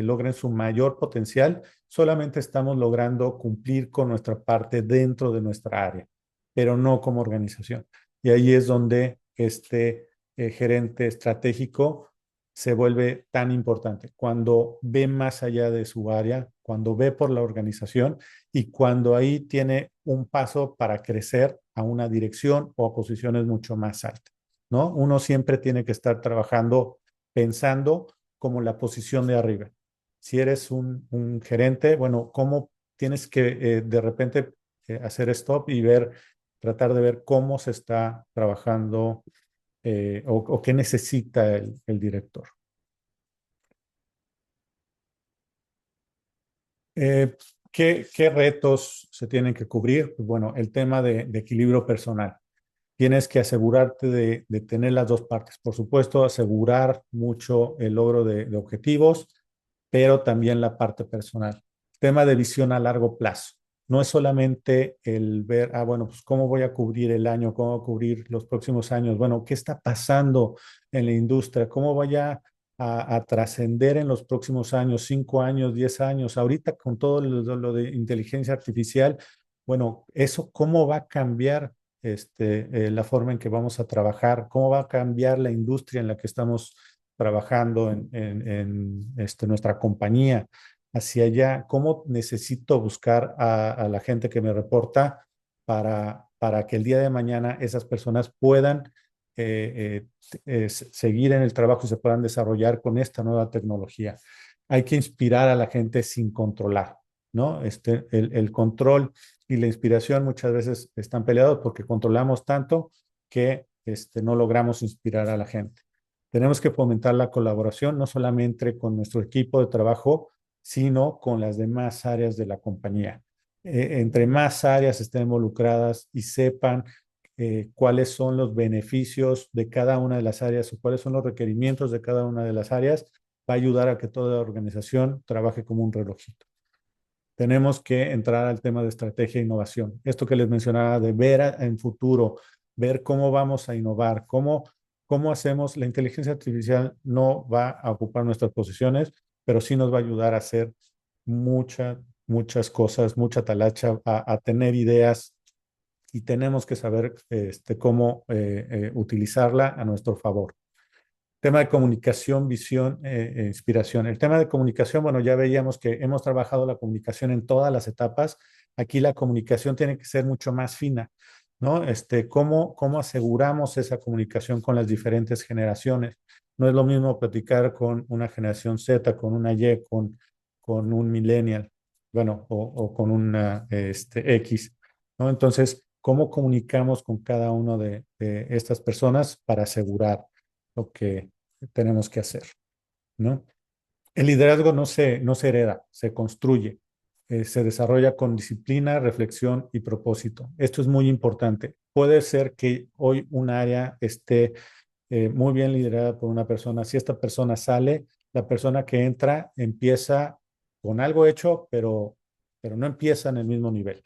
logren su mayor potencial, solamente estamos logrando cumplir con nuestra parte dentro de nuestra área, pero no como organización. Y ahí es donde gerente estratégico se vuelve tan importante, cuando ve más allá de su área, cuando ve por la organización y cuando ahí tiene un paso para crecer a una dirección o a posiciones mucho más altas, ¿no? Uno siempre tiene que estar trabajando pensando como la posición de arriba. Si eres un gerente, bueno, ¿cómo tienes que de repente hacer stop y tratar de ver cómo se está trabajando o qué necesita el director? Eh, ¿Qué retos se tienen que cubrir? Pues bueno, el tema de equilibrio personal. Tienes que asegurarte de tener las dos partes. Por supuesto, asegurar mucho el logro de objetivos, pero también la parte personal. Tema de visión a largo plazo. No es solamente el ver, bueno, pues cómo voy a cubrir el año, cómo voy a cubrir los próximos años. Bueno, ¿qué está pasando en la industria? ¿Cómo voy a trascender en los próximos años, 5 años, 10 años? Ahorita con todo lo de inteligencia artificial, bueno, eso cómo va a cambiar la forma en que vamos a trabajar, cómo va a cambiar la industria en la que estamos trabajando en nuestra compañía hacia allá, cómo necesito buscar a la gente que me reporta para que el día de mañana esas personas puedan seguir en el trabajo y se puedan desarrollar con esta nueva tecnología. Hay que inspirar a la gente sin controlar, ¿no? El control y la inspiración muchas veces están peleados porque controlamos tanto que no logramos inspirar a la gente. Tenemos que fomentar la colaboración no solamente con nuestro equipo de trabajo, sino con las demás áreas de la compañía. Entre más áreas estén involucradas y sepan cuáles son los beneficios de cada una de las áreas o cuáles son los requerimientos de cada una de las áreas, va a ayudar a que toda la organización trabaje como un relojito. Tenemos que entrar al tema de estrategia e innovación. Esto que les mencionaba de ver en futuro, ver cómo vamos a innovar, cómo hacemos. La inteligencia artificial no va a ocupar nuestras posiciones, pero sí nos va a ayudar a hacer muchas cosas, mucha talacha, a tener ideas y tenemos que saber cómo utilizarla a nuestro favor. Tema de comunicación, visión, inspiración. El tema de comunicación, bueno, ya veíamos que hemos trabajado la comunicación en todas las etapas. Aquí la comunicación tiene que ser mucho más fina, ¿no? ¿Cómo aseguramos esa comunicación con las diferentes generaciones? No es lo mismo platicar con una generación Z, con una Y, con un millennial, bueno, o con una X, ¿no? Entonces, ¿cómo comunicamos con cada una de estas personas para asegurar lo que tenemos que hacer, ¿no? El liderazgo no se hereda, se construye, se desarrolla con disciplina, reflexión y propósito. Esto es muy importante. Puede ser que hoy un área esté muy bien liderada por una persona. Si esta persona sale, la persona que entra empieza con algo hecho, pero no empieza en el mismo nivel.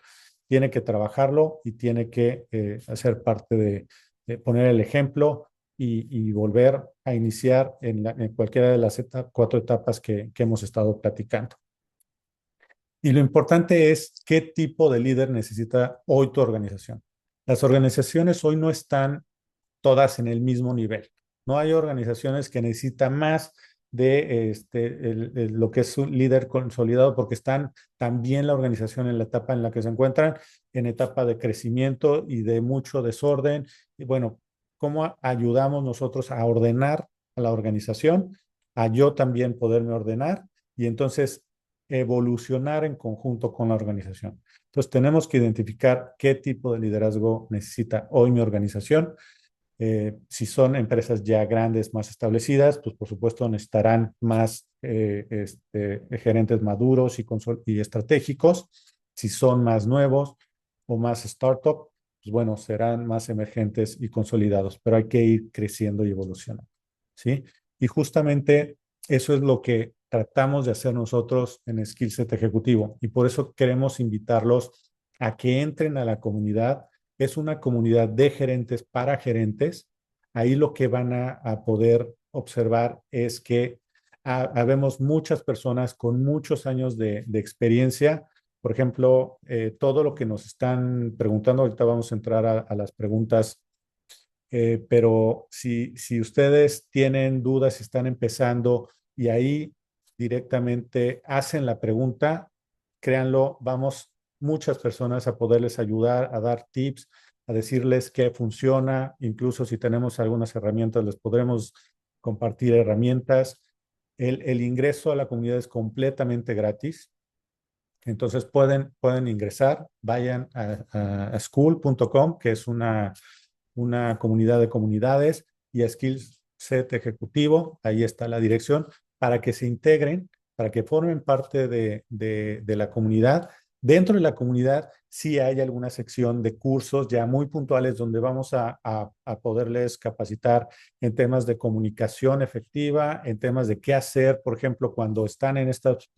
Tiene que trabajarlo y tiene que hacer parte de poner el ejemplo y volver a iniciar en cualquiera de las 4 etapas que hemos estado platicando. Y lo importante es qué tipo de líder necesita hoy tu organización. Las organizaciones hoy no están todas en el mismo nivel. No hay organizaciones que necesitan más de lo que es un líder consolidado porque están también la organización en la etapa en la que se encuentran, en etapa de crecimiento y de mucho desorden. Y bueno, ¿cómo ayudamos nosotros a ordenar a la organización? A yo también poderme ordenar y entonces evolucionar en conjunto con la organización. Entonces tenemos que identificar qué tipo de liderazgo necesita hoy mi organización. Si son empresas ya grandes, más establecidas, pues por supuesto necesitarán más gerentes maduros y estratégicos. Si son más nuevos o más startup, pues bueno, serán más emergentes y consolidados, pero hay que ir creciendo y evolucionando, ¿sí? Y justamente eso es lo que tratamos de hacer nosotros en Skillset Ejecutivo y por eso queremos invitarlos a que entren a la comunidad. Es una comunidad de gerentes para gerentes. Ahí lo que van a poder observar es que habemos muchas personas con muchos años de experiencia. Por ejemplo, todo lo que nos están preguntando, ahorita vamos a entrar a las preguntas, pero si ustedes tienen dudas, si están empezando y ahí directamente hacen la pregunta, créanlo, vamos muchas personas a poderles ayudar, a dar tips, a decirles qué funciona, incluso si tenemos algunas herramientas, les podremos compartir herramientas. El ingreso a la comunidad es completamente gratis. Entonces pueden ingresar, vayan a school.com, que es una comunidad de comunidades, y a Skillset Ejecutivo, ahí está la dirección, para que se integren, para que formen parte de la comunidad. Dentro de la comunidad sí hay alguna sección de cursos ya muy puntuales donde vamos a poderles capacitar en temas de comunicación efectiva, en temas de qué hacer, por ejemplo, cuando están en estos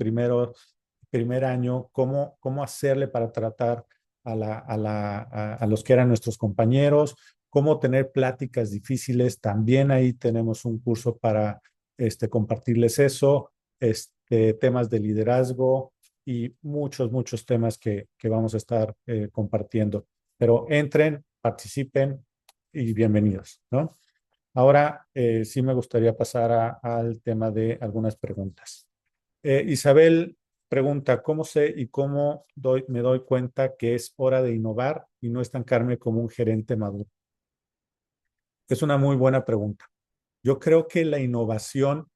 primer año, cómo hacerle para tratar a los que eran nuestros compañeros, cómo tener pláticas difíciles. También ahí tenemos un curso para compartirles eso, temas de liderazgo y muchos temas que vamos a estar compartiendo. Pero entren participen y bienvenidos, ¿no? Ahora sí me gustaría pasar al tema de algunas preguntas. Isabel pregunta, ¿cómo sé y cómo me doy cuenta que es hora de innovar y no estancarme como un gerente maduro? Es una muy buena pregunta. Yo creo que la innovación,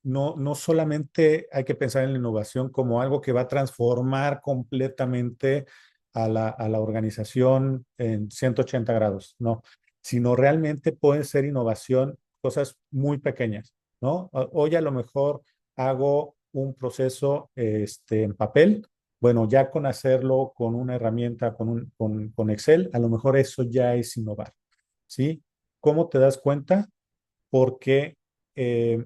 no solamente hay que pensar en la innovación como algo que va a transformar completamente a la organización en 180 grados, no, sino realmente pueden ser innovación, cosas muy pequeñas, ¿no? Hoy a lo mejor hago un proceso en papel, bueno, ya con hacerlo con una herramienta, con Excel, a lo mejor eso ya es innovar, ¿sí? ¿Cómo te das cuenta? Porque eh,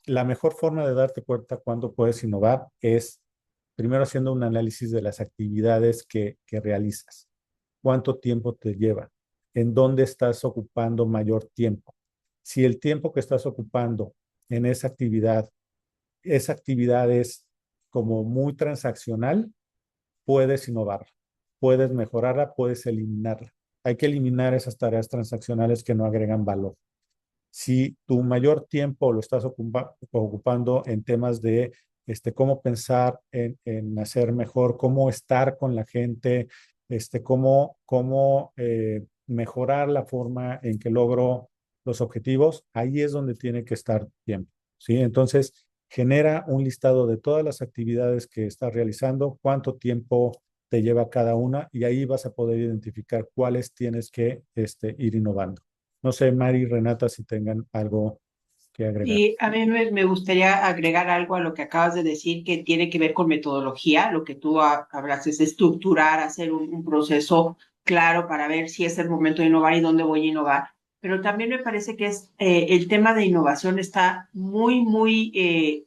la mejor forma de darte cuenta cuándo puedes innovar es primero haciendo un análisis de las actividades que realizas. ¿Cuánto tiempo te lleva? ¿En dónde estás ocupando mayor tiempo? Si el tiempo que estás ocupando en esa actividad es como muy transaccional, puedes innovar, puedes mejorarla, puedes eliminarla. Hay que eliminar esas tareas transaccionales que no agregan valor. Si tu mayor tiempo lo estás ocupando en temas de cómo pensar en hacer mejor, cómo estar con la gente, cómo mejorar la forma en que logro los objetivos, ahí es donde tiene que estar tiempo, ¿sí? Entonces, genera un listado de todas las actividades que estás realizando, cuánto tiempo te lleva cada una y ahí vas a poder identificar cuáles tienes que ir innovando. No sé, Mari y Renata, si tengan algo que agregar. Y a mí me gustaría agregar algo a lo que acabas de decir que tiene que ver con metodología, lo que tú hablas es estructurar, hacer un proceso claro para ver si es el momento de innovar y dónde voy a innovar. Pero también me parece que el tema de innovación está muy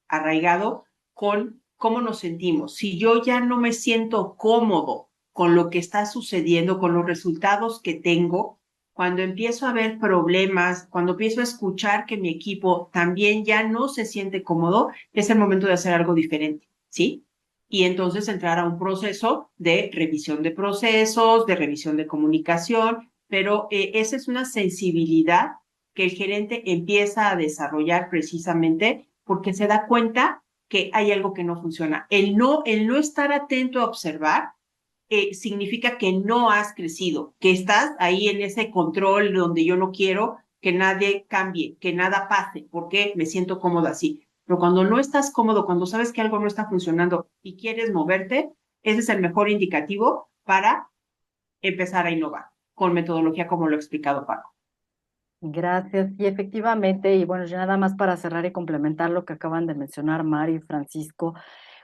arraigado con cómo nos sentimos. Si yo ya no me siento cómodo con lo que está sucediendo, con los resultados que tengo, cuando empiezo a ver problemas, cuando empiezo a escuchar que mi equipo también ya no se siente cómodo, es el momento de hacer algo diferente, ¿sí? Y entonces entrar a un proceso de revisión de procesos, de revisión de comunicación, pero esa es una sensibilidad que el gerente empieza a desarrollar precisamente porque se da cuenta que hay algo que no funciona. El no estar atento a observar significa que no has crecido, que estás ahí en ese control donde yo no quiero que nadie cambie, que nada pase, porque me siento cómodo así. Pero cuando no estás cómodo, cuando sabes que algo no está funcionando y quieres moverte, ese es el mejor indicativo para empezar a innovar con metodología como lo ha explicado Paco. Gracias. Y efectivamente, y bueno, ya nada más para cerrar y complementar lo que acaban de mencionar Mari y Francisco,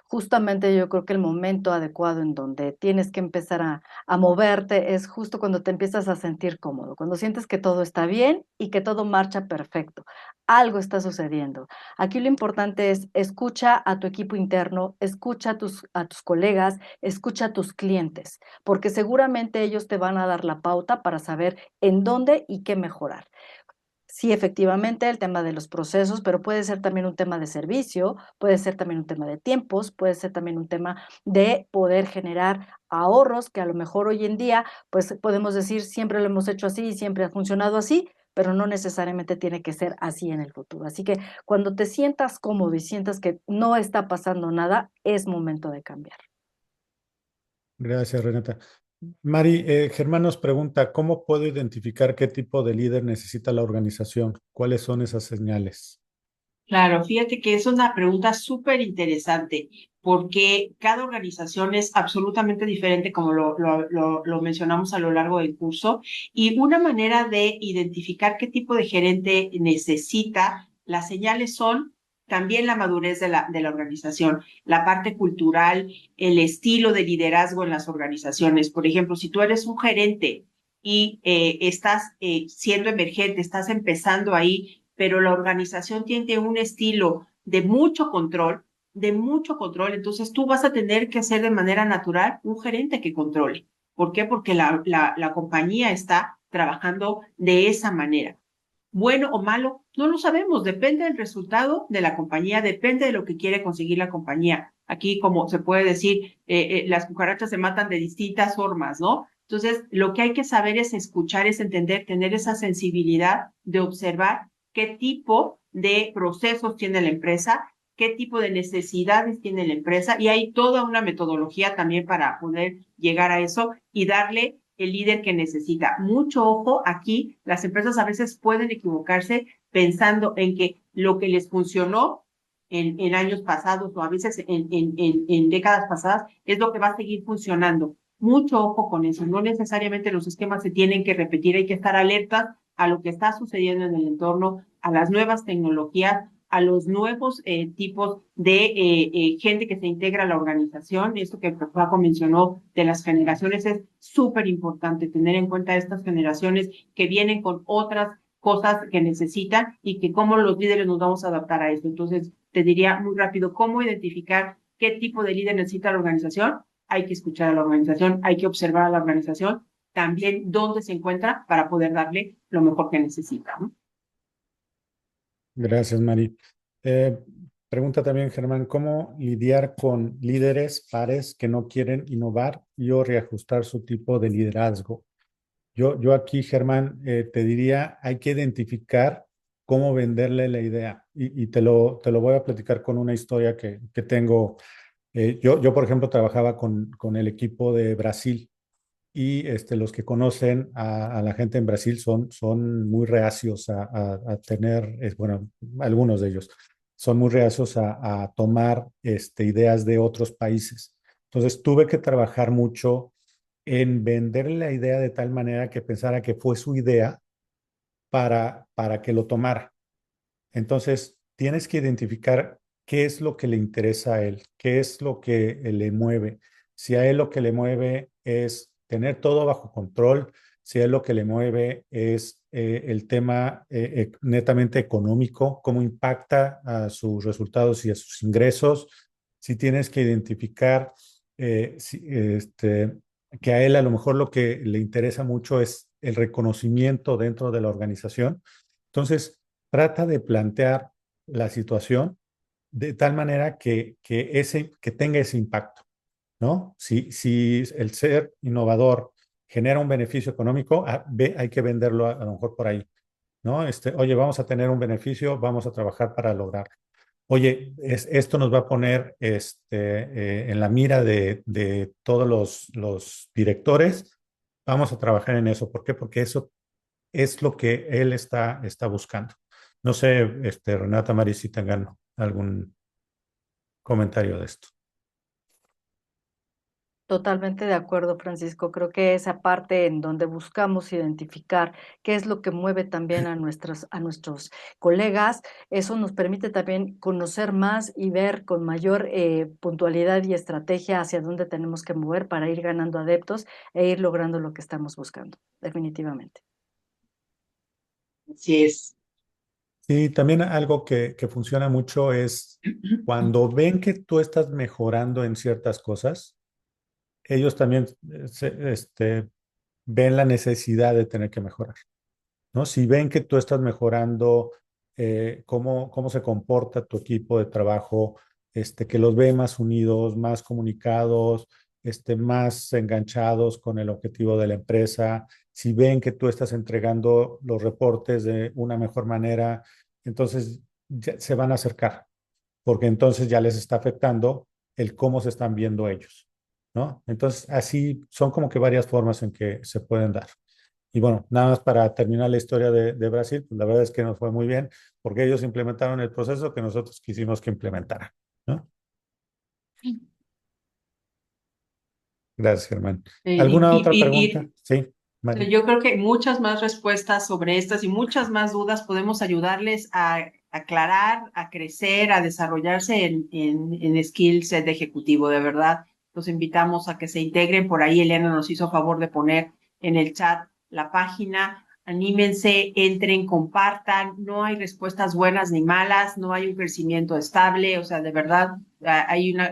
justamente yo creo que el momento adecuado en donde tienes que empezar a moverte es justo cuando te empiezas a sentir cómodo, cuando sientes que todo está bien y que todo marcha perfecto. Algo está sucediendo. Aquí lo importante es escucha a tu equipo interno, escucha a tus colegas, escucha a tus clientes, porque seguramente ellos te van a dar la pauta para saber en dónde y qué mejorar. Sí, efectivamente, el tema de los procesos, pero puede ser también un tema de servicio, puede ser también un tema de tiempos, puede ser también un tema de poder generar ahorros que a lo mejor hoy en día, pues podemos decir, siempre lo hemos hecho así y siempre ha funcionado así, pero no necesariamente tiene que ser así en el futuro. Así que cuando te sientas cómodo y sientas que no está pasando nada, es momento de cambiar. Gracias, Renata. Mari, Germán nos pregunta, ¿cómo puedo identificar qué tipo de líder necesita la organización? ¿Cuáles son esas señales? Claro, fíjate que es una pregunta súper interesante porque cada organización es absolutamente diferente, como lo mencionamos a lo largo del curso, y una manera de identificar qué tipo de gerente necesita, las señales son también la madurez de la organización, la parte cultural, el estilo de liderazgo en las organizaciones. Por ejemplo, si tú eres un gerente y estás siendo emergente, estás empezando ahí, pero la organización tiene un estilo de mucho control, entonces tú vas a tener que hacer de manera natural un gerente que controle. ¿Por qué? Porque la compañía está trabajando de esa manera. Bueno o malo, no lo sabemos, depende del resultado de la compañía, depende de lo que quiere conseguir la compañía. Aquí, como se puede decir, las cucarachas se matan de distintas formas, ¿no? Entonces, lo que hay que saber es escuchar, es entender, tener esa sensibilidad de observar qué tipo de procesos tiene la empresa, qué tipo de necesidades tiene la empresa, y hay toda una metodología también para poder llegar a eso y darle el líder que necesita. Mucho ojo aquí, las empresas a veces pueden equivocarse pensando en que lo que les funcionó en años pasados o a veces en décadas pasadas es lo que va a seguir funcionando. Mucho ojo con eso, no necesariamente los esquemas se tienen que repetir, hay que estar alertas a lo que está sucediendo en el entorno, a las nuevas tecnologías, a los nuevos tipos de gente que se integra a la organización. Esto que Paco mencionó de las generaciones es súper importante, tener en cuenta estas generaciones que vienen con otras cosas que necesitan y que cómo los líderes nos vamos a adaptar a esto. Entonces, te diría muy rápido cómo identificar qué tipo de líder necesita la organización. Hay que escuchar a la organización, hay que observar a la organización, también dónde se encuentra para poder darle lo mejor que necesita, ¿no? Gracias, Mari. Eh, Pregunta también, Germán, ¿cómo lidiar con líderes pares que no quieren innovar y o reajustar su tipo de liderazgo? Yo aquí, Germán, te diría, hay que identificar cómo venderle la idea. Y te lo voy a platicar con una historia que tengo. Yo, por ejemplo, trabajaba con el equipo de Brasil y los que conocen a la gente en Brasil son muy reacios a tener, bueno, algunos de ellos son muy reacios a tomar ideas de otros países. Entonces tuve que trabajar mucho en venderle la idea de tal manera que pensara que fue su idea para que lo tomara. Entonces, tienes que identificar qué es lo que le interesa a él, qué es lo que le mueve. Si a él lo que le mueve es tener todo bajo control, si a él lo que le mueve es el tema netamente económico, cómo impacta a sus resultados y a sus ingresos, si tienes que identificar que a él a lo mejor lo que le interesa mucho es el reconocimiento dentro de la organización. Entonces, trata de plantear la situación de tal manera que tenga ese impacto, ¿no? Si el ser innovador genera un beneficio económico, hay que venderlo a lo mejor por ahí, ¿no? Oye, vamos a tener un beneficio, vamos a trabajar para lograrlo. Oye, esto nos va a poner en la mira de todos los directores. Vamos a trabajar en eso. ¿Por qué? Porque eso es lo que él está buscando. No sé, Renata, Mari, si tengan algún comentario de esto. Totalmente de acuerdo, Francisco. Creo que esa parte en donde buscamos identificar qué es lo que mueve también a nuestros colegas, eso nos permite también conocer más y ver con mayor puntualidad y estrategia hacia dónde tenemos que mover para ir ganando adeptos e ir logrando lo que estamos buscando, definitivamente. Así es. Sí, también algo que funciona mucho es cuando ven que tú estás mejorando en ciertas cosas, ellos también ven la necesidad de tener que mejorar, ¿no? Si ven que tú estás mejorando, cómo se comporta tu equipo de trabajo, que los ve más unidos, más comunicados, más enganchados con el objetivo de la empresa, si ven que tú estás entregando los reportes de una mejor manera, entonces ya se van a acercar, porque entonces ya les está afectando el cómo se están viendo ellos, ¿no? Entonces, así son como que varias formas en que se pueden dar. Y bueno, nada más para terminar la historia de Brasil, pues la verdad es que nos fue muy bien porque ellos implementaron el proceso que nosotros quisimos que implementaran, ¿no? Gracias, Germán. Y, ¿Alguna y, otra pregunta? y, Sí, y Mari. yo creo que muchas más respuestas sobre estas y muchas más dudas podemos ayudarles a aclarar, a crecer, a desarrollarse en skills de ejecutivo, de verdad. Los invitamos a que se integren. Por ahí Elena nos hizo favor de poner en el chat la página. Anímense, entren, compartan. No hay respuestas buenas ni malas, no hay un crecimiento estable. O sea, de verdad,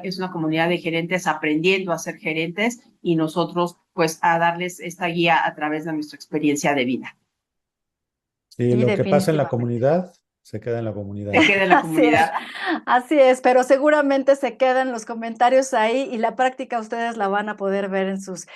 es una comunidad de gerentes aprendiendo a ser gerentes y nosotros pues a darles esta guía a través de nuestra experiencia de vida. Sí, Sí, lo que pasa en la definitivamente. comunidad se queda en la comunidad. Se queda en la Así es, comunidad. así es, pero seguramente se quedan los comentarios ahí y la práctica ustedes la van a poder ver en sus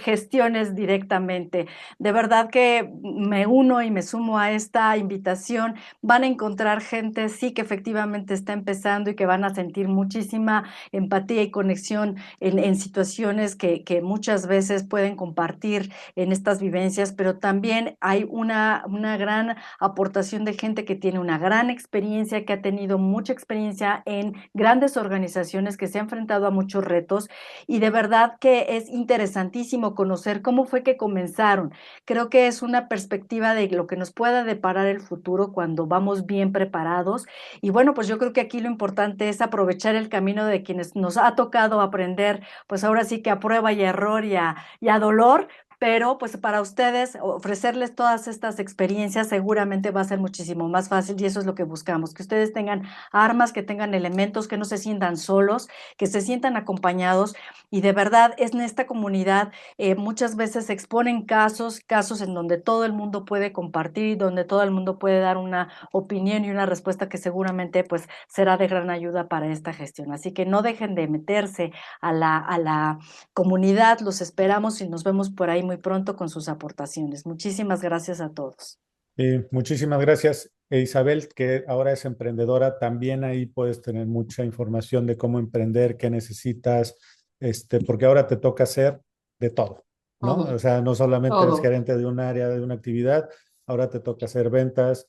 gestiones directamente. De verdad que me uno y me sumo a esta invitación. Van a encontrar gente, sí, que efectivamente está empezando y que van a sentir muchísima empatía y conexión en situaciones que muchas veces pueden compartir en estas vivencias, pero también hay una gran aportación de gente que tiene una gran experiencia, que ha tenido mucha experiencia en grandes organizaciones, que se ha enfrentado a muchos retos y de verdad que es interesantísimo conocer cómo fue que comenzaron. Creo que es una perspectiva de lo que nos pueda deparar el futuro cuando vamos bien preparados y bueno, pues yo creo que aquí lo importante es aprovechar el camino de quienes nos ha tocado aprender, pues ahora sí que a prueba y error y a dolor, pero pues para ustedes ofrecerles todas estas experiencias seguramente va a ser muchísimo más fácil y eso es lo que buscamos, que ustedes tengan armas, que tengan elementos, que no se sientan solos, que se sientan acompañados y de verdad es en esta comunidad muchas veces se exponen casos en donde todo el mundo puede compartir, donde todo el mundo puede dar una opinión y una respuesta que seguramente pues será de gran ayuda para esta gestión. Así que no dejen de meterse a la comunidad, los esperamos y nos vemos por ahí muy pronto con sus aportaciones. Muchísimas gracias a todos. Muchísimas gracias. Isabel, que ahora es emprendedora, también ahí puedes tener mucha información de cómo emprender, qué necesitas, porque ahora te toca hacer de todo, ¿no? O Todo, sea, no solamente eres todo. gerente de un área, de una actividad, ahora te toca hacer ventas,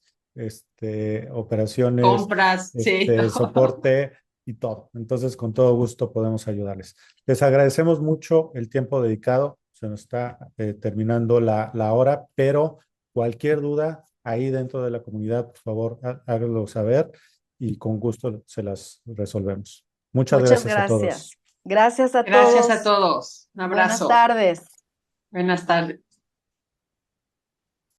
operaciones, Compras, sí, todo. soporte y todo. Entonces, con todo gusto podemos ayudarles. Les agradecemos mucho el tiempo dedicado. Se nos está terminando la hora, pero cualquier duda ahí dentro de la comunidad, por favor, háganlo saber y con gusto se las resolvemos. Muchas Muchas gracias a gracias. todos. Gracias a Gracias a todos. todos. Un Buenas abrazo. tardes. Buenas tardes.